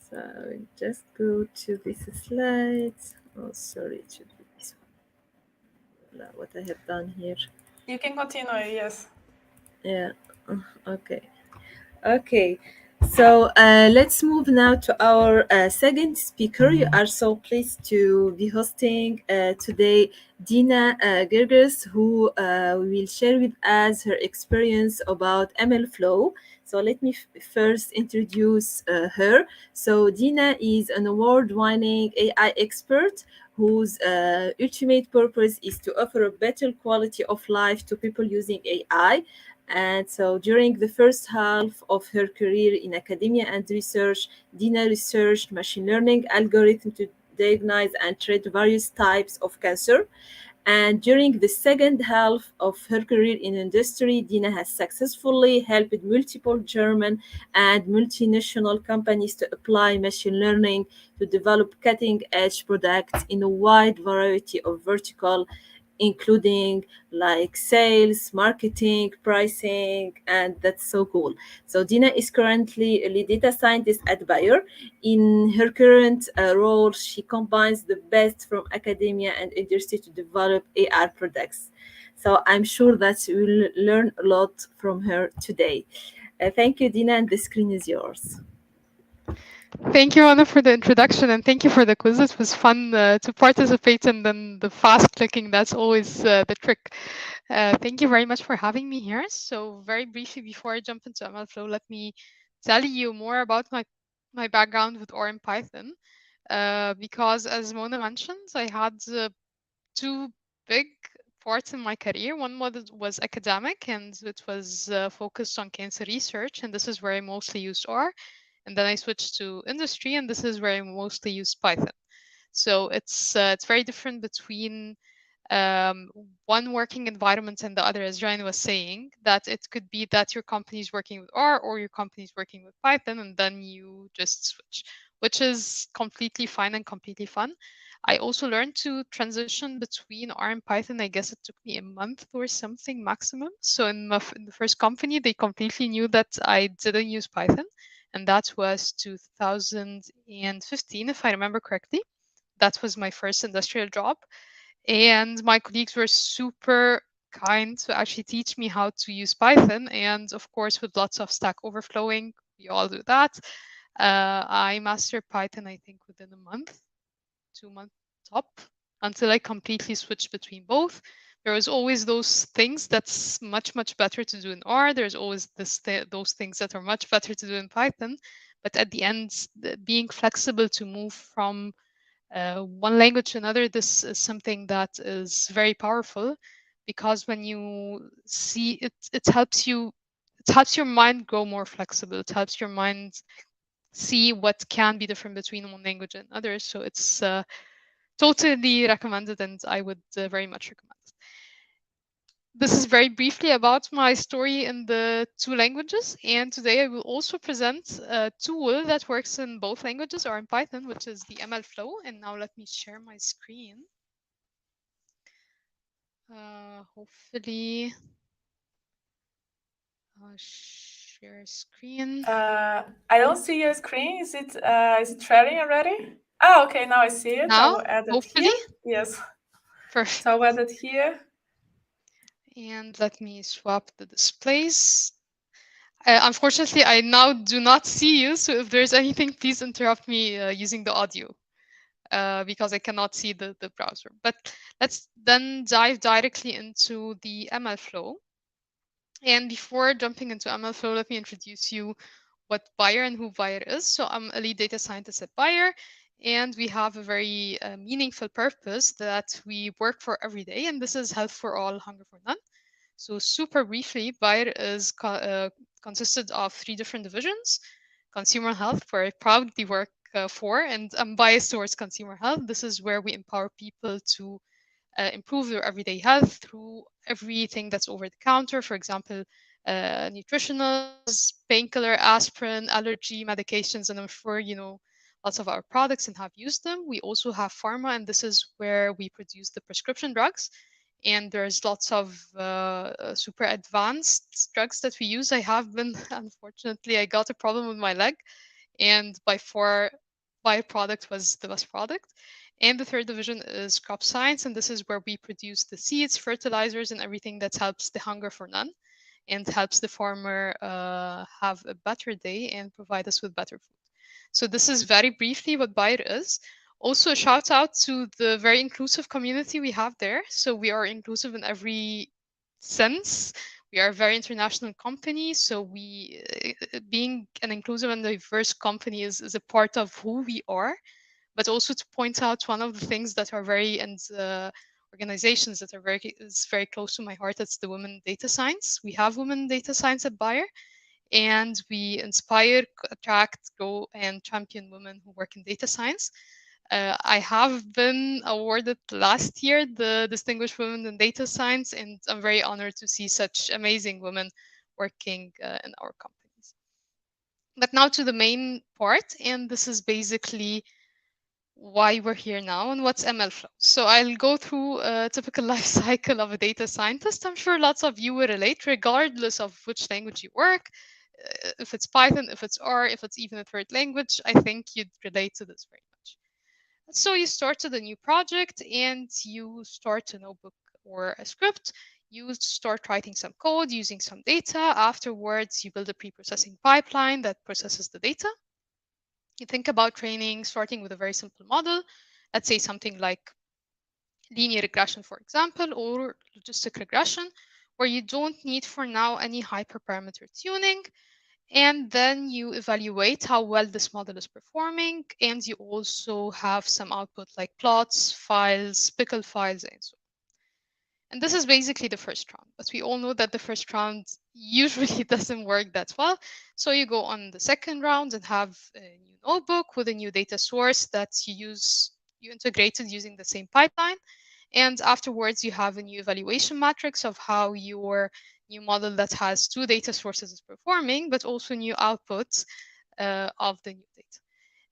So just go to this slide. Oh, sorry, it should be this one. What I have done here. You can continue, yes. Yeah. Okay. Okay. So let's move now to our second speaker. You are so pleased to be hosting today Deena Gergis, who will share with us her experience about MLflow. So let me first introduce her. So Deena is an award-winning AI expert whose ultimate purpose is to offer a better quality of life to people using AI. And so during the first half of her career in academia and research, Deena researched machine learning algorithms to diagnose and treat various types of cancer. And during the second half of her career in industry, Deena has successfully helped multiple German and multinational companies to apply machine learning to develop cutting-edge products in a wide variety of verticals, including like sales, marketing, pricing, and that's so cool. So Deena is currently a lead data scientist at Bayer. In her current role, she combines the best from academia and industry to develop AR products. So I'm sure that you will learn a lot from her today. Thank you, Deena, and the screen is yours. Thank you, Anna, for the introduction, and thank you for the quiz. It was fun to participate, and then the fast clicking, that's always the trick. Thank you very much for having me here. So very briefly, before I jump into MLflow, let me tell you more about my background with R and Python. Because as Mona mentioned, I had 2 big parts in my career. One was academic, and it was focused on cancer research, and this is where I mostly used R. And then I switched to industry, and this is where I mostly use Python. So it's very different between one working environment and the other, as Rhian was saying, that it could be that your company is working with R or your company is working with Python, and then you just switch. which is completely fine and completely fun. I also learned to transition between R and Python. I guess it took me a month or something maximum. So in the first company, they completely knew that I didn't use Python. And that was 2015, if I remember correctly. That was my first industrial job. And my colleagues were super kind to actually teach me how to use Python. And of course, with lots of Stack Overflowing, we all do that. I mastered Python, I think, within a month. 2 month top, until I completely switched between both. There was always those things that's much better to do in R. There's always those things that are much better to do in Python. But at the end, being flexible to move from one language to another, this is something that is very powerful, because when you see it, it helps your mind grow more flexible. It helps your mind see what can be different between one language and others. So it's totally recommended, and I would very much recommend it. This is very briefly about my story in the two languages, and today I will also present a tool that works in both languages or in Python, which is the MLflow. And now let me share my screen. Hopefully, share screen. I don't see your screen. Is it sharing already? Oh, okay. Now I see it. Now, I will add it hopefully. here. Yes. Perfect. So I'll add it here. And let me swap the displays. Unfortunately, I now do not see you. So if there's anything, please interrupt me using the audio, because I cannot see the browser. But let's then dive directly into the MLflow. And before jumping into MLflow, let me introduce you what Bayer and who Bayer is. So I'm a lead data scientist at Bayer, and we have a very meaningful purpose that we work for every day, and this is health for all, hunger for none. So super briefly, Bayer is consisted of 3 different divisions. Consumer health, where I proudly work for, and I'm biased towards consumer health. This is where we empower people to improve their everyday health through everything that's over the counter. For example, nutritionals, painkiller, aspirin, allergy medications, and I'm sure you know lots of our products and have used them. We also have pharma, and this is where we produce the prescription drugs. And there's lots of super advanced drugs that we use. I have been, unfortunately, I got a problem with my leg, and by far, byproduct was the best product. And the third division is crop science, and this is where we produce the seeds, fertilizers, and everything that helps the hunger for none and helps the farmer have a better day and provide us with better food. So this is very briefly what Bayer is. Also, a shout out to the very inclusive community we have there. So we are inclusive in every sense. We are a very international company. So we, being an inclusive and diverse company is a part of who we are. But also to point out one of the things that are very, and organizations that are very close to my heart, that's the women data science. We have women data science at Bayer, and we inspire, attract, grow, and champion women who work in data science. I have been awarded last year the Distinguished Women in Data Science, and I'm very honored to see such amazing women working in our companies. But now to the main part, and this is basically why we're here now and what's MLflow. So I'll go through a typical life cycle of a data scientist. I'm sure lots of you will relate, regardless of which language you work. If it's Python, if it's R, if it's even a third language, I think you'd relate to this very much. So you started a new project and you start a notebook or a script. You start writing some code using some data. Afterwards, you build a pre-processing pipeline that processes the data. You think about training, starting with a very simple model. Let's say something like linear regression, for example, or logistic regression, where you don't need for now any hyperparameter tuning. And then you evaluate how well this model is performing. And you also have some output like plots, files, pickle files, and so on. And this is basically the first round, but we all know that the first round usually doesn't work that well. So you go on the second round and have a new notebook with a new data source that you integrated using the same pipeline. And afterwards, you have a new evaluation matrix of how your new model that has 2 data sources is performing, but also new outputs of the new data.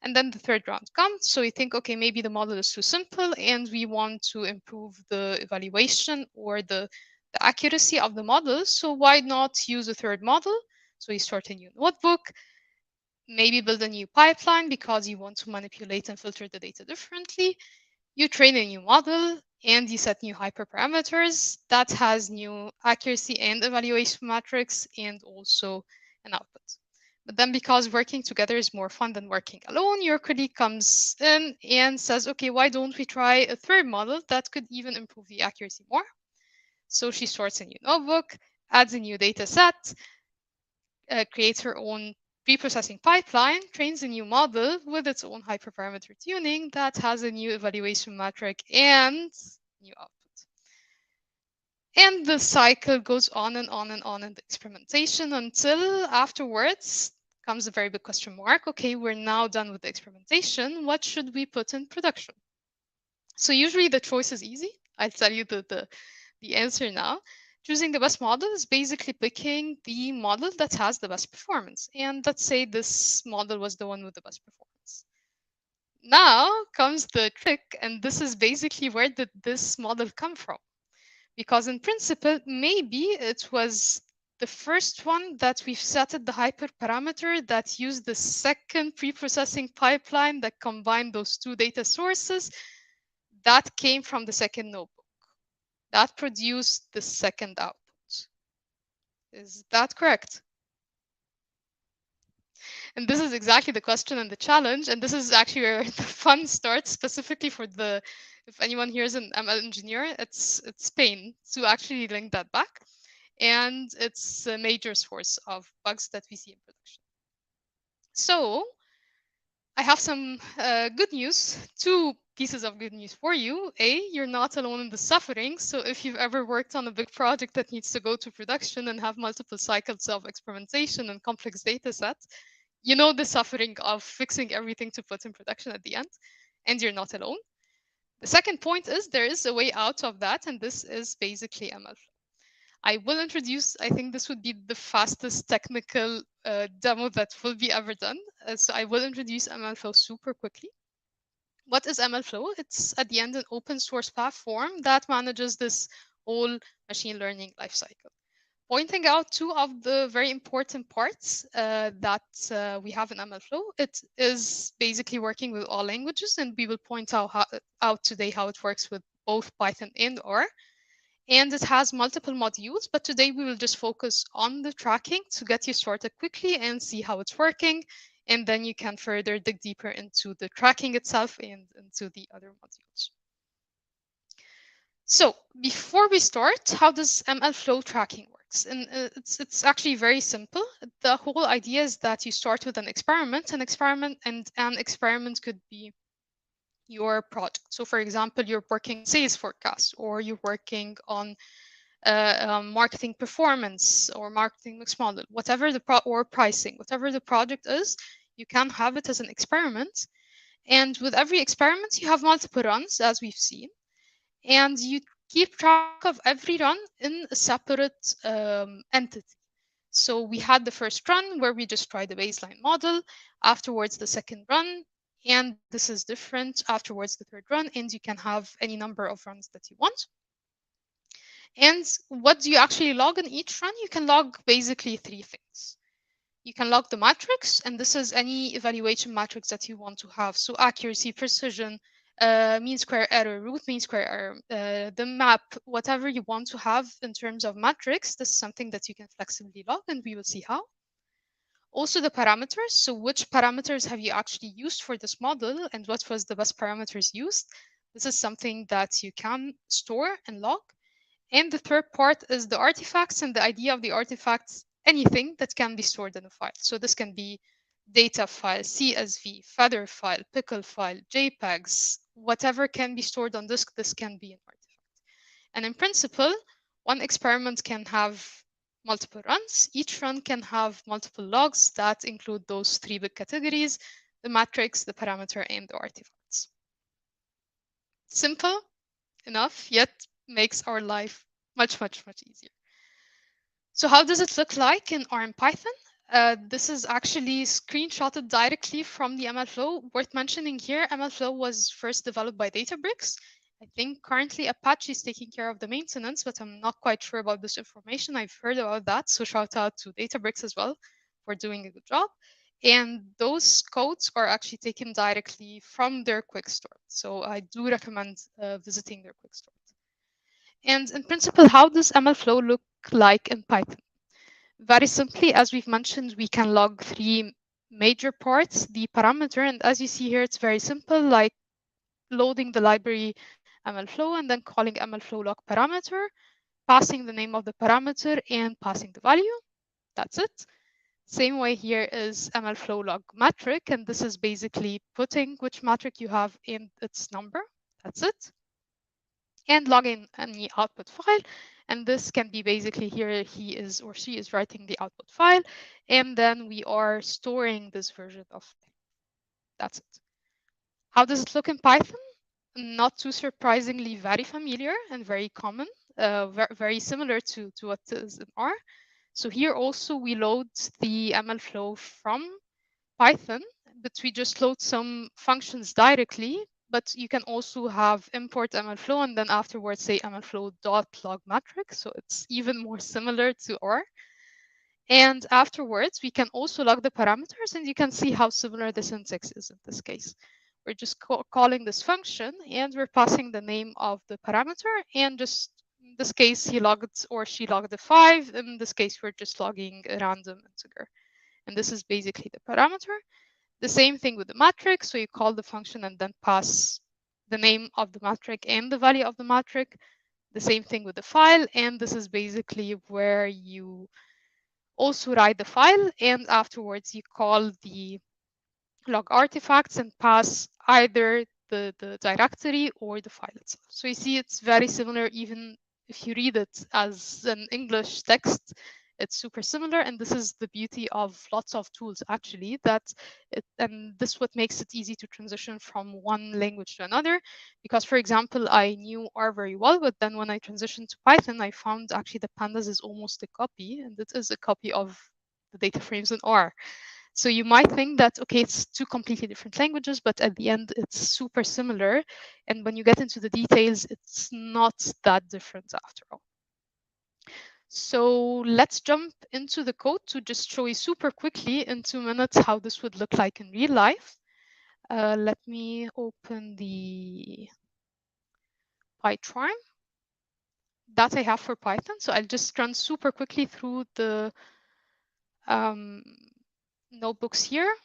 And then the third round comes. So we think, okay, maybe the model is too simple and we want to improve the evaluation or the accuracy of the model. So why not use a third model? So you start a new notebook, maybe build a new pipeline because you want to manipulate and filter the data differently. You train a new model and you set new hyperparameters that has new accuracy and evaluation metrics and also an output. But then because working together is more fun than working alone, your colleague comes in and says, okay, why don't we try a third model that could even improve the accuracy more? So she starts a new notebook, adds a new data set, creates her own pre-processing pipeline, trains a new model with its own hyperparameter tuning that has a new evaluation metric and new output. And the cycle goes on and on and on in the experimentation until afterwards comes a very big question mark. Okay, we're now done with the experimentation. What should we put in production? So usually the choice is easy. I'll tell you the answer now. Choosing the best model is basically picking the model that has the best performance. And let's say this model was the one with the best performance. Now comes the trick, and this is basically where did this model come from? Because in principle, maybe it was the first one that we've set the hyperparameter that used the second pre-processing pipeline that combined those two data sources that came from the second notebook. That produced the second output. Is that correct? And this is exactly the question and the challenge. And this is actually where the fun starts, specifically for the, if anyone here is an ML engineer, it's pain to actually link that back. And it's a major source of bugs that we see in production. So I have some good news, two pieces of good news for you. A, you're not alone in the suffering. So if you've ever worked on a big project that needs to go to production and have multiple cycles of experimentation and complex data sets, you know the suffering of fixing everything to put in production at the end, and you're not alone. The second point is there is a way out of that, and this is basically MLflow. I will introduce, I think this would be the fastest technical demo that will be ever done. So I will introduce MLflow super quickly. What is MLflow? It's at the end an open source platform that manages this whole machine learning lifecycle. Pointing out two of the very important parts that we have in MLflow. It is basically working with all languages, and we will point out today how it works with both Python and R. And it has multiple modules, but today we will just focus on the tracking to get you started quickly and see how it's working. And then you can further dig deeper into the tracking itself and into the other modules. So before we start, how does MLflow tracking works? And it's actually very simple. The whole idea is that you start with an experiment, and an experiment could be your project. So for example, you're working sales forecast, or you're working on marketing performance or marketing mix model, whatever or pricing, whatever the project is, you can have it as an experiment. And with every experiment, you have multiple runs, as we've seen. And you keep track of every run in a separate entity. So we had the first run where we just tried the baseline model, afterwards the second run, and this is different afterwards the third run, and you can have any number of runs that you want. And what do you actually log in each run? You can log basically three things. You can log the matrix, and this is any evaluation matrix that you want to have. So accuracy, precision, mean square error, root mean square error, the map, whatever you want to have in terms of matrix, this is something that you can flexibly log, and we will see how. Also the parameters, so which parameters have you actually used for this model and what was the best parameters used? This is something that you can store and log. And the third part is the artifacts, and the idea of the artifacts, anything that can be stored in a file. So this can be data file, CSV, feather file, pickle file, JPEGs, whatever can be stored on disk, this can be an artifact. And in principle, one experiment can have multiple runs. Each run can have multiple logs that include those three big categories: the matrix, the parameter, and the artifacts. Simple enough, yet makes our life much, much, much easier. So how does it look like in R and Python? This is actually screenshotted directly from the MLflow. Worth mentioning here, MLflow was first developed by Databricks. I think currently Apache is taking care of the maintenance, but I'm not quite sure about this information. I've heard about that, so shout out to Databricks as well for doing a good job. And those codes are actually taken directly from their quick start. So I do recommend visiting their quick start. And in principle, how does MLflow look like in Python? Very simply, as we've mentioned, we can log 3 major parts, the parameter, and as you see here, it's very simple, like loading the library MLflow and then calling MLflow log parameter, passing the name of the parameter and passing the value. That's it. Same way here is MLflow log metric, and this is basically putting which metric you have in its number. That's it. And logging any output file. And this can be basically here he is or she is writing the output file. And then we are storing this version of thing. That's it. How does it look in Python? Not too surprisingly, very familiar and very common, very similar to what is in R. So here also we load the MLflow from Python, but we just load some functions directly. But you can also have import MLflow and then afterwards say MLflow.log metric. So it's even more similar to R. And afterwards, we can also log the parameters and you can see how similar the syntax is in this case. We're just calling this function and we're passing the name of the parameter. And just in this case, he logged or she logged a 5. In this case, we're just logging a random integer. And this is basically the parameter. The same thing with the metric. So you call the function and then pass the name of the metric and the value of the metric. The same thing with the file. And this is basically where you also write the file. And afterwards, you call the log artifacts and pass either the directory or the file itself. So you see it's very similar, even if you read it as an English text, it's super similar. And this is the beauty of lots of tools, actually, and this is what makes it easy to transition from one language to another. Because, for example, I knew R very well, but then when I transitioned to Python, I found actually the pandas is almost a copy, and it is a copy of the data frames in R. So you might think that, okay, it's two completely different languages, but at the end, it's super similar. And when you get into the details, it's not that different after all. So let's jump into the code to just show you super quickly in 2 minutes how this would look like in real life. Let me open the PyCharm that I have for Python. So I'll just run super quickly through the notebooks here.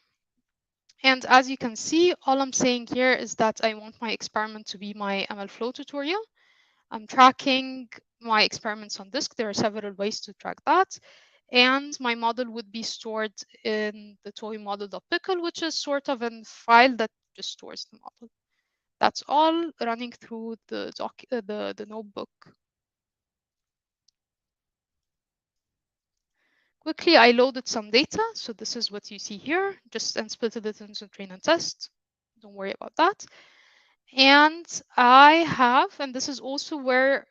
And as you can see, all I'm saying here is that I want my experiment to be my MLflow tutorial. I'm tracking my experiments on disk. There are several ways to track that. And my model would be stored in the toy model.pickle, which is sort of a file that just stores the model. That's all running through the notebook. Quickly, I loaded some data. So this is what you see here, just and split it into train and test. Don't worry about that. And I have, and this is also where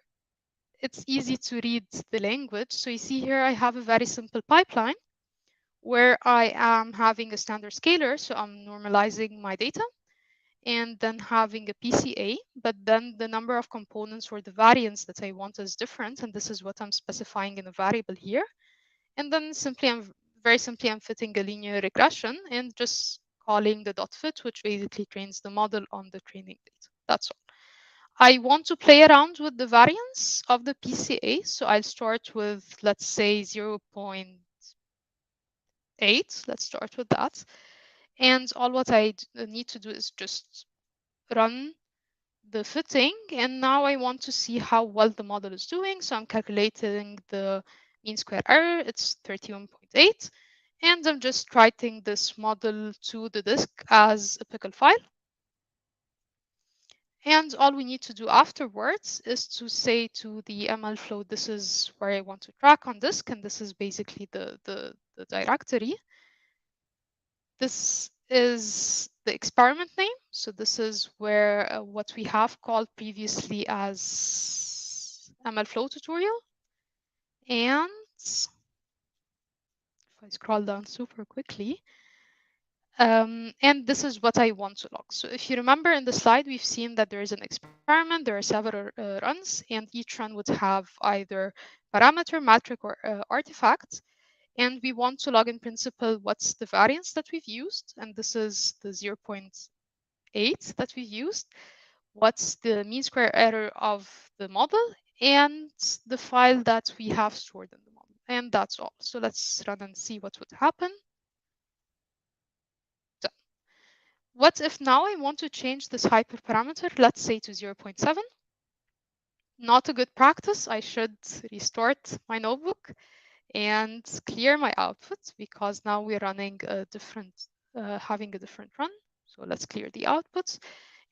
it's easy to read the language. So you see here, I have a very simple pipeline where I am having a standard scalar. So I'm normalizing my data and then having a PCA, but then the number of components or the variance that I want is different. And this is what I'm specifying in a variable here. And then very simply, I'm fitting a linear regression and just calling the dot fit, which basically trains the model on the training data. That's all. I want to play around with the variance of the PCA. So I'll start with, let's say, 0.8. Let's start with that. And all what I need to do is just run the fitting. And now I want to see how well the model is doing. So I'm calculating the mean square error. It's 31.8. And I'm just writing this model to the disk as a pickle file. And all we need to do afterwards is to say to the MLflow, this is where I want to track on disk, and this is basically the directory. This is the experiment name. So this is where what we have called previously as MLflow tutorial. And if if I scroll down super quickly. And this is what I want to log. So if you remember in the slide, we've seen that there is an experiment, there are several runs, and each run would have either parameter, metric, or artifact. And we want to log in principle what's the variance that we've used, and this is the 0.8 that we've used. What's the mean square error of the model, and the file that we have stored in the model. And that's all. So let's run and see what would happen. Done. What if now I want to change this hyperparameter, let's say to 0.7? Not a good practice. I should restart my notebook and clear my output, because now we're running a different, having a different run. So let's clear the outputs,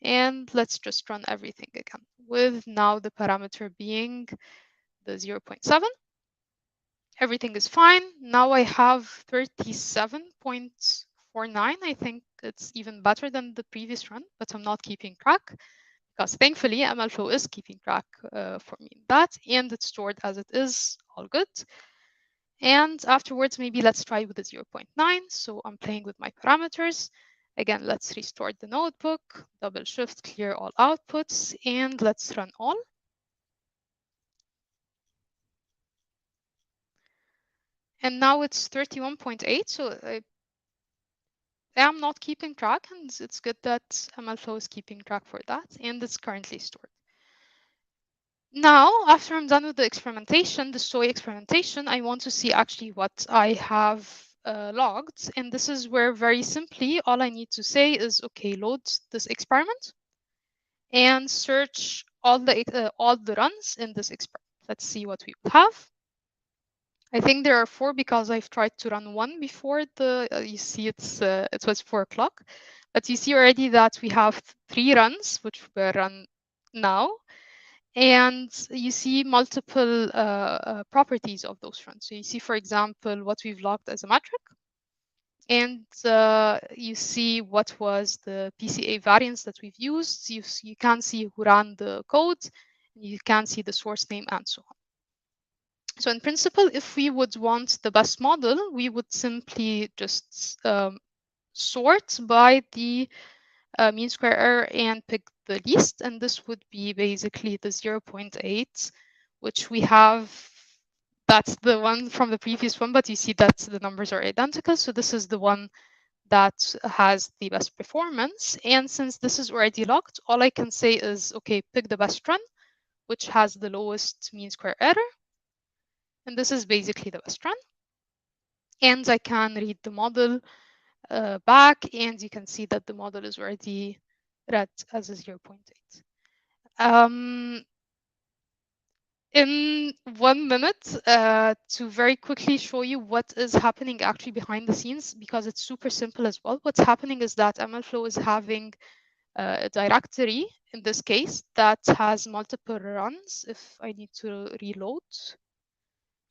and let's just run everything again, with now the parameter being the 0.7. Everything is fine. Now I have 37.49. I think it's even better than the previous run, but I'm not keeping track, because thankfully MLflow is keeping track for me in that, and it's stored as it is, all good. And afterwards, maybe let's try with the 0.9. So I'm playing with my parameters. Again, let's restart the notebook, double shift, clear all outputs, and let's run all. And now it's 31.8. So I am not keeping track, and it's good that MLflow is keeping track for that, and it's currently stored. Now, after I'm done with the experimentation, the soy experimentation, I want to see actually what I have logged. And this is where very simply, all I need to say is, okay, load this experiment and search all the runs in this experiment. Let's see what we would have. I think there are 4 because I've tried to run one before the, you see it was 4 o'clock, but you see already that we have 3 runs, which were run now. And you see multiple properties of those runs. So you see, for example, what we've logged as a metric. And you see what was the PCA variance that we've used. You can see who ran the code. You can see the source name and so on. So in principle, if we would want the best model, we would simply just sort by the mean square error and pick the least, and this would be basically the 0.8, which we have. That's the one from the previous one, but you see that the numbers are identical. So this is the one that has the best performance. And since this is already logged, all I can say is, okay, pick the best run, which has the lowest mean square error. And this is basically the best run. And I can read the model back, and you can see that the model is already read as a 0.8. In 1 minute, to very quickly show you what is happening actually behind the scenes, because it's super simple as well. What's happening is that MLflow is having a directory, in this case, that has multiple runs. If I need to reload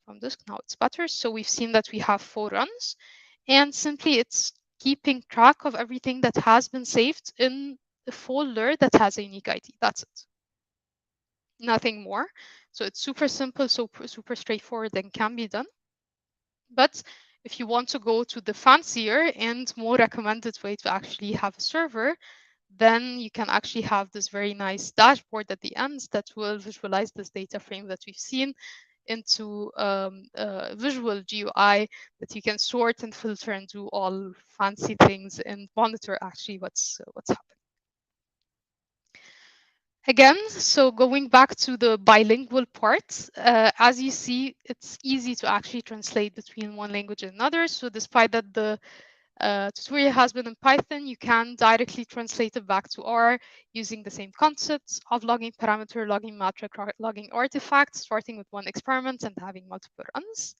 from this, now it's better. So we've seen that we have 4 runs, and simply it's keeping track of everything that has been saved in a folder that has a unique ID. That's it. Nothing more. So it's super simple, so super straightforward, and can be done. But if you want to go to the fancier and more recommended way to actually have a server, then you can actually have this very nice dashboard at the end that will visualize this data frame that we've seen into visual GUI that you can sort and filter and do all fancy things and monitor actually what's happening. Again, so going back to the bilingual part, as you see, it's easy to actually translate between one language and another. So despite that the tutorial has been in Python, you can directly translate it back to R using the same concepts of logging parameter, logging metric, logging artifacts, starting with one experiment and having multiple runs.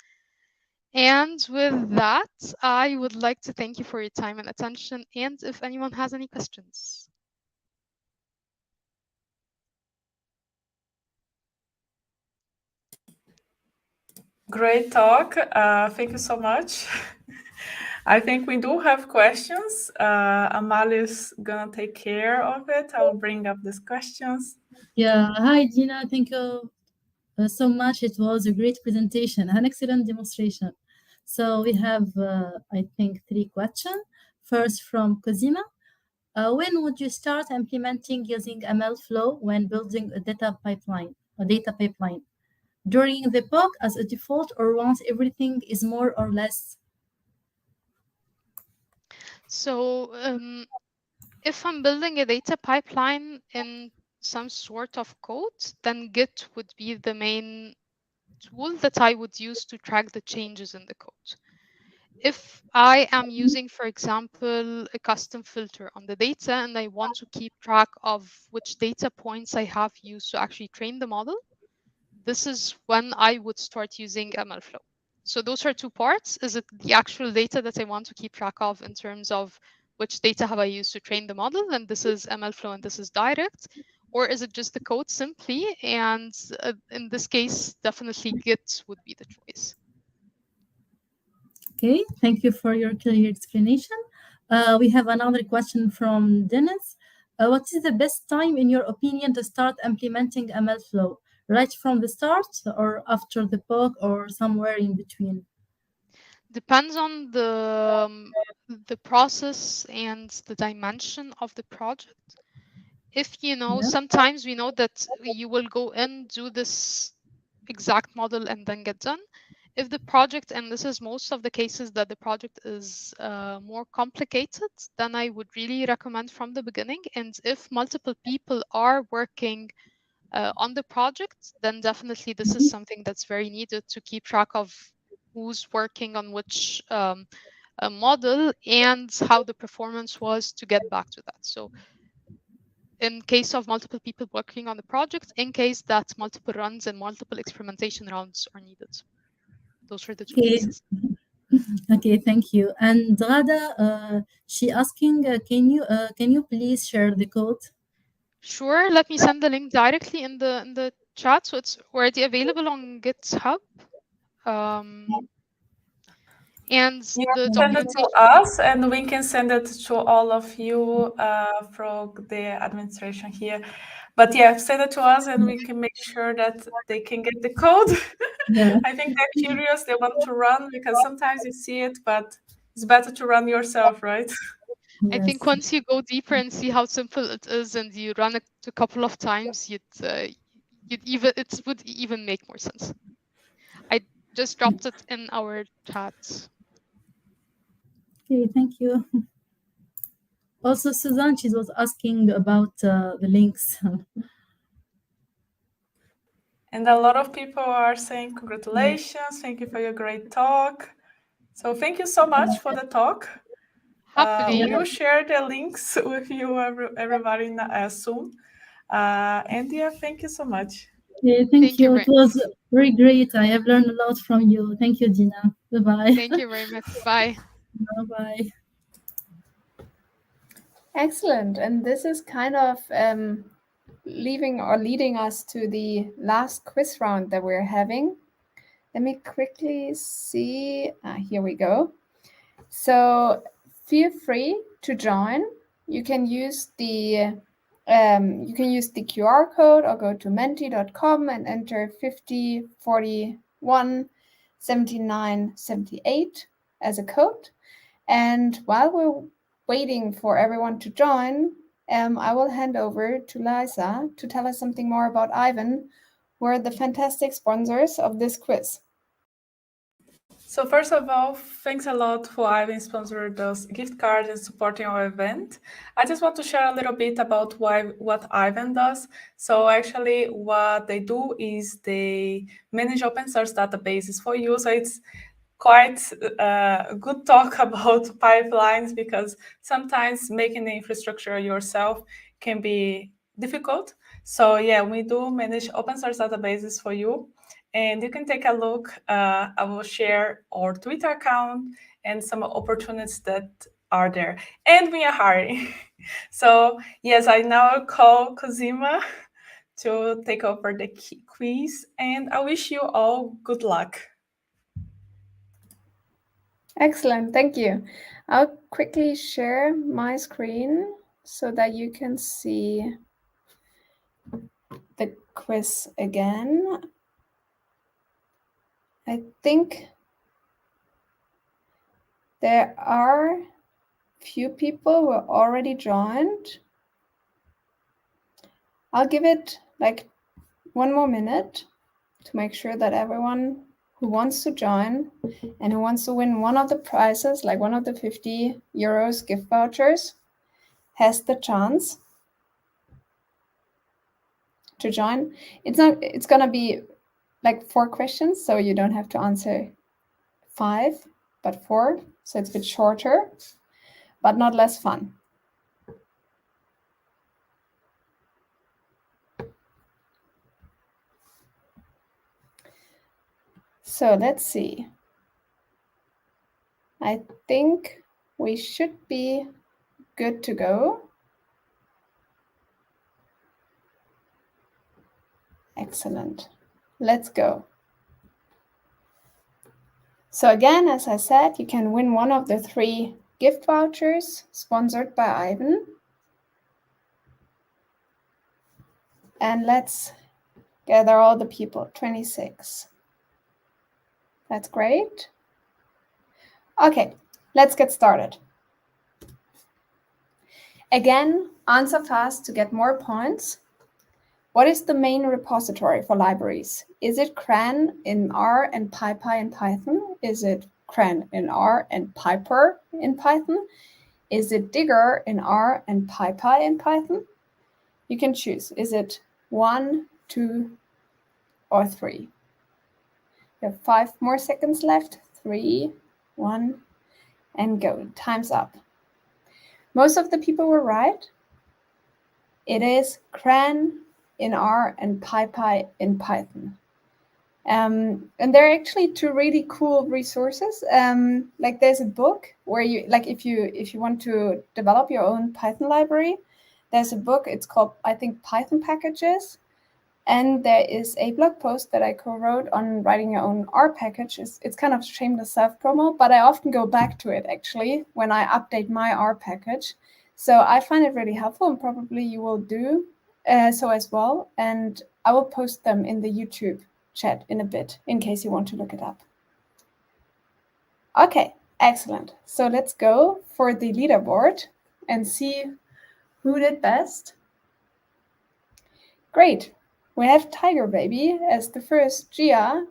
And with that, I would like to thank you for your time and attention, and if anyone has any questions. Great talk. Thank you so much. I think we do have questions. Amalia's gonna take care of it. I'll bring up these questions. Yeah, hi Deena, thank you so much. It was a great presentation, an excellent demonstration. So we have, I think, 3 questions. First from Cosima. When would you start implementing using MLflow when building a data pipeline? During the POC as a default, or once everything is more or less? So if I'm building a data pipeline in some sort of code, then Git would be the main tool that I would use to track the changes in the code. If I am using, for example, a custom filter on the data and I want to keep track of which data points I have used to actually train the model, this is when I would start using MLflow. So those are 2 parts. Is it the actual data that I want to keep track of in terms of which data have I used to train the model? And this is MLflow and this is direct. Or is it just the code simply? And in this case, definitely Git would be the choice. Okay, thank you for your clear explanation. We have another question from Dennis. What is the best time, in your opinion, to start implementing MLflow? Right from the start, or after the POC, or somewhere in between? Depends on the process and the dimension of the project. If you know, sometimes we know that you will go in, do this exact model and then get done. If the project, and this is most of the cases that the project is more complicated, then I would really recommend from the beginning. And if multiple people are working on the project, then definitely this is something that's very needed to keep track of who's working on which model and how the performance was to get back to that. So in case of multiple people working on the project, in case that multiple runs and multiple experimentation rounds are needed. Those are the 2 cases. Okay, thank you. And Rada, she asking, can you please share the code? Sure. Let me send the link directly in the chat, so it's already available on GitHub. And you the send it to us, and we can send it to all of you from the administration here. But yeah, send it to us, and we can make sure that they can get the code. Yeah. I think they're curious; they want to run, because sometimes you see it, but it's better to run yourself, right? Yes. I think once you go deeper and see how simple it is, and you run it a couple of times, it would even make more sense. I just dropped it in our chat. Okay, thank you. Also, Suzanne, she was asking about the links. And a lot of people are saying congratulations, thank you for your great talk. So thank you so much for the talk. Happily. We will share the links with you, everybody, soon. And yeah, thank you so much. Yeah, thank you. It was very great. I have learned a lot from you. Thank you, Deena. Bye-bye. Thank you very much. Bye. Bye-bye. Excellent. And this is kind of leading us to the last quiz round that we're having. Let me quickly see. Here we go. So feel free to join. You can use the QR code, or go to menti.com and enter 5041 79 78 as a code. And while we're waiting for everyone to join, I will hand over to Liza to tell us something more about Ivan, who are the fantastic sponsors of this quiz. So first of all, thanks a lot for Ivan sponsoring those gift cards and supporting our event. I just want to share a little bit about what Ivan does. So actually what they do is they manage open source databases for you. So it's quite a good talk about pipelines, because sometimes making the infrastructure yourself can be difficult. So yeah, we do manage open source databases for you. And you can take a look. I will share our Twitter account and some opportunities that are there. And we are hiring. So yes, I now call Cosima to take over the quiz. And I wish you all good luck. Excellent, thank you. I'll quickly share my screen so that you can see the quiz again. I think There are few people who are already joined. I'll give it like 1 more minute to make sure that everyone who wants to join and who wants to win one of the prizes, like one of the 50 euros gift vouchers, has the chance to join. It's gonna be like 4 questions, so you don't have to answer 5, but 4. So it's a bit shorter, but not less fun. So let's see. I think we should be good to go. Excellent. Let's go. So again, as I said, you can win one of the 3 gift vouchers sponsored by Ivan. And let's gather all the people, 26. That's great. Okay, let's get started. Again, answer fast to get more points. What is the main repository for libraries? Is it CRAN in R and PyPy in Python? Is it CRAN in R and Piper in Python? Is it Digger in R and PyPy in Python? You can choose. Is it 1, 2, or 3? You have 5 more seconds left. 3, 1, and go. Time's up. Most of the people were right. It is CRAN in R and PyPy in Python. And there are actually 2 really cool resources. Like there's a book where you, like if you want to develop your own Python library, there's a book, it's called, I think, Python Packages. And there is a blog post that I co-wrote on writing your own R package. It's kind of shameless self-promo, but I often go back to it actually when I update my R package. So I find it really helpful, and probably you will do so as well. And I will post them in the YouTube chat in a bit in case you want to look it up. Okay, excellent. So let's go for the leaderboard and see who did best. Great. We have Tiger Baby as the first. Gia,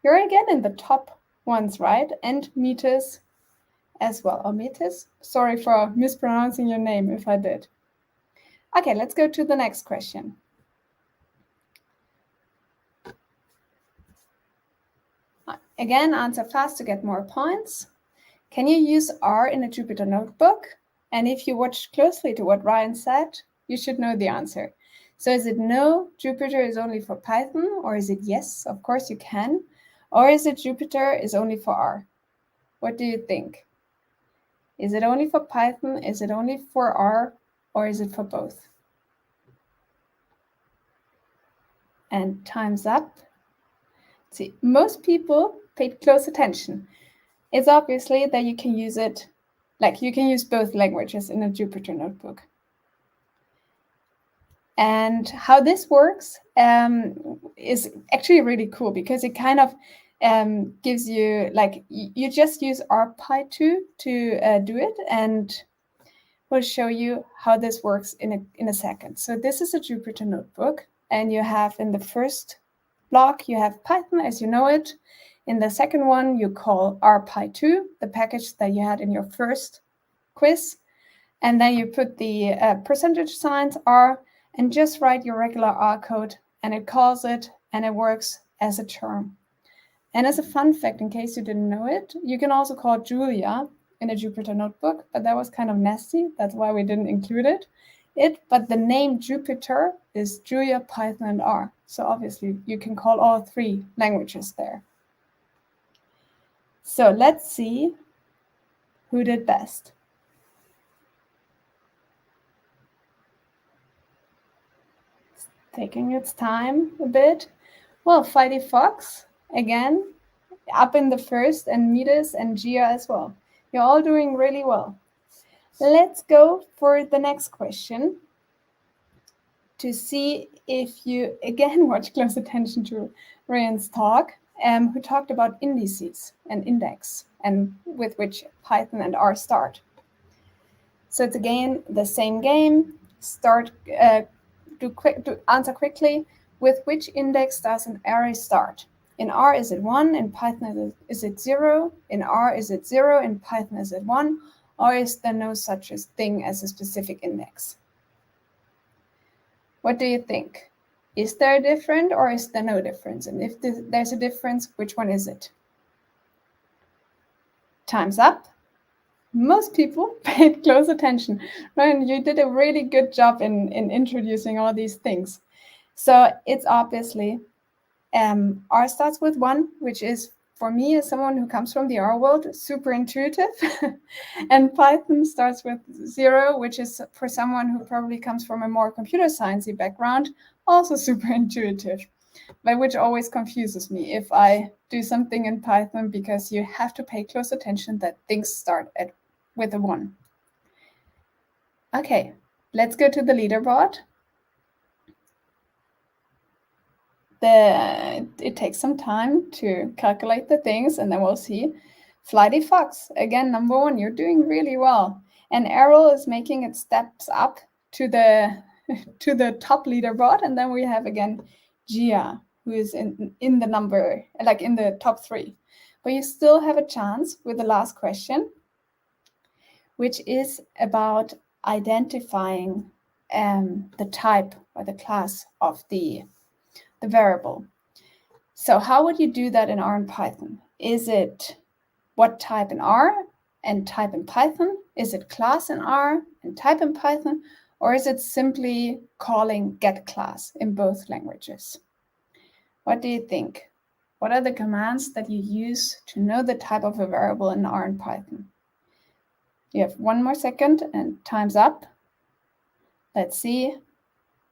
you're again in the top ones, right? And Metis as well. Or Metis? Sorry for mispronouncing your name if I did. Okay, let's go to the next question. Again, answer fast to get more points. Can you use R in a Jupyter notebook? And if you watched closely to what Rhian said, you should know the answer. So is it no, Jupyter is only for Python? Or is it yes, of course you can? Or is it Jupyter is only for R? What do you think? Is it only for Python? Is it only for R? Or is it for both? And time's up. See, most people paid close attention. It's obviously that you can use it, like you can use both languages in a Jupyter notebook. And how this works is actually really cool because it kind of gives you, like, you just use RPy2 to do it, and we'll show you how this works in a second. So this is a Jupyter notebook, and you have in the first block, you have Python as you know it. In the second one, you call RPy2, the package that you had in your first quiz. And then you put the percentage signs R, and just write your regular R code, and it calls it, and it works as a term. And as a fun fact, in case you didn't know it, you can also call Julia in a Jupyter notebook, but that was kind of nasty. That's why we didn't include it. But the name Jupyter is Julia, Python, and R. So obviously you can call all 3 languages there. So let's see who did best. Taking its time a bit. Well, Fighty Fox, again, up in the first, and Metis and Gia as well. You're all doing really well. Let's go for the next question to see if you, again, watch close attention to Rhian's talk, who talked about indices and index. and with which Python and R start. So it's again the same game. Answer quickly. With which index does an array start? In R is it 1, in Python is it 0, in R is it 0, in Python is it 1, or is there no such a thing as a specific index? What do you think? Is there a difference or is there no difference? And if there's a difference, which one is it? Time's up. Most people paid close attention. Rhian, you did a really good job in introducing all these things. So it's obviously R starts with 1, which is, for me, as someone who comes from the R world, super intuitive. And Python starts with 0, which is, for someone who probably comes from a more computer sciencey background, also super intuitive, but which always confuses me if I do something in Python, because you have to pay close attention that things start with a 1. Okay, let's go to the leaderboard. It takes some time to calculate the things, and then we'll see. Flighty Fox, again, number 1, you're doing really well. And Errol is making its steps up to the to the top leaderboard, and then we have again Gia, who is in the number, like in the top 3. But you still have a chance with the last question, which is about identifying the type or the class of the variable. So how would you do that in R and Python? Is it what type in R and type in Python? Is it class in R and type in Python? Or is it simply calling getClass in both languages? What do you think? What are the commands that you use to know the type of a variable in R and Python? You have 1 more second and time's up. Let's see.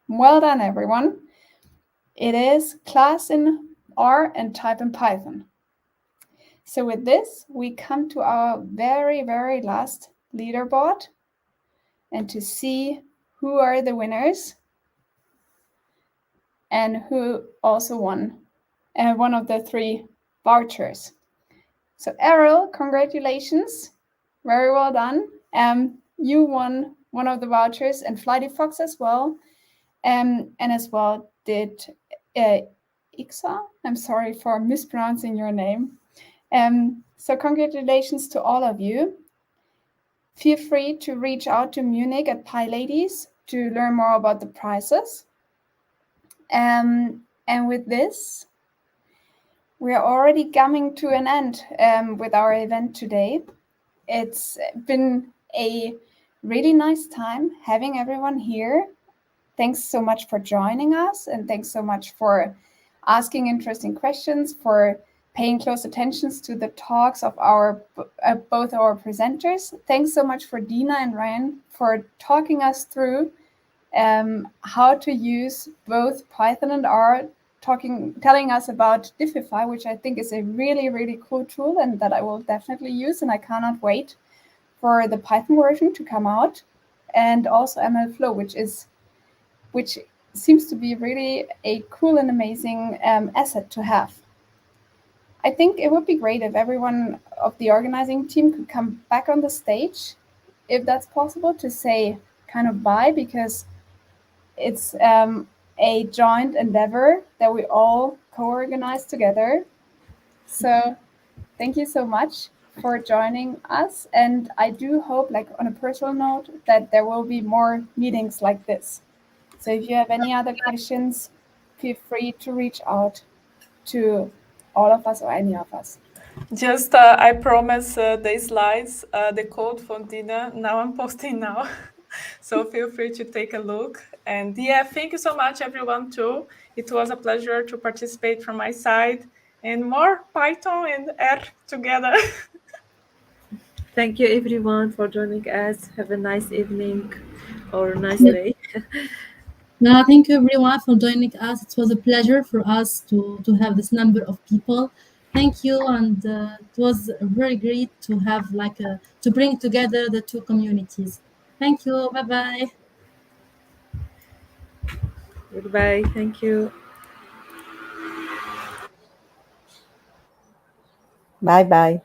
Well done, everyone. It is class in R and type in Python. So with this, we come to our very, very last leaderboard, and to see who are the winners and who also won one of the 3 vouchers. So Errol, congratulations. Very well done. You won one of the vouchers, and Flighty Fox as well. And as well did Ixa. I'm sorry for mispronouncing your name. So congratulations to all of you. Feel free to reach out to Munich at PyLadies to learn more about the prizes. And with this, we're already coming to an end with our event today. It's been a really nice time having everyone here. Thanks so much for joining us, and thanks so much for asking interesting questions, for paying close attention to the talks of both our presenters. Thanks so much for Deena and Rhian for talking us through how to use both Python and R, telling us about Diffify, which I think is a really, really cool tool and that I will definitely use, and I cannot wait for the Python version to come out, and also MLflow, which seems to be really a cool and amazing asset to have. I think it would be great if everyone of the organizing team could come back on the stage, if that's possible, to say kind of bye, because it's a joint endeavor that we all co-organize together. So thank you so much for joining us. And I do hope, like on a personal note, that there will be more meetings like this. So if you have any other questions, feel free to reach out to all of us or any of us. Just, I promise the slides, the code from Deena, now I'm posting now. So feel free to take a look. And yeah, thank you so much, everyone, too. It was a pleasure to participate from my side, and more Python and R together. Thank you, everyone, for joining us. Have a nice evening or a nice day. Thank you everyone for joining us. It was a pleasure for us to have this number of people. Thank you, and it was very great to have to bring together the 2 communities. Thank you. Bye bye. Goodbye. Thank you. Bye bye.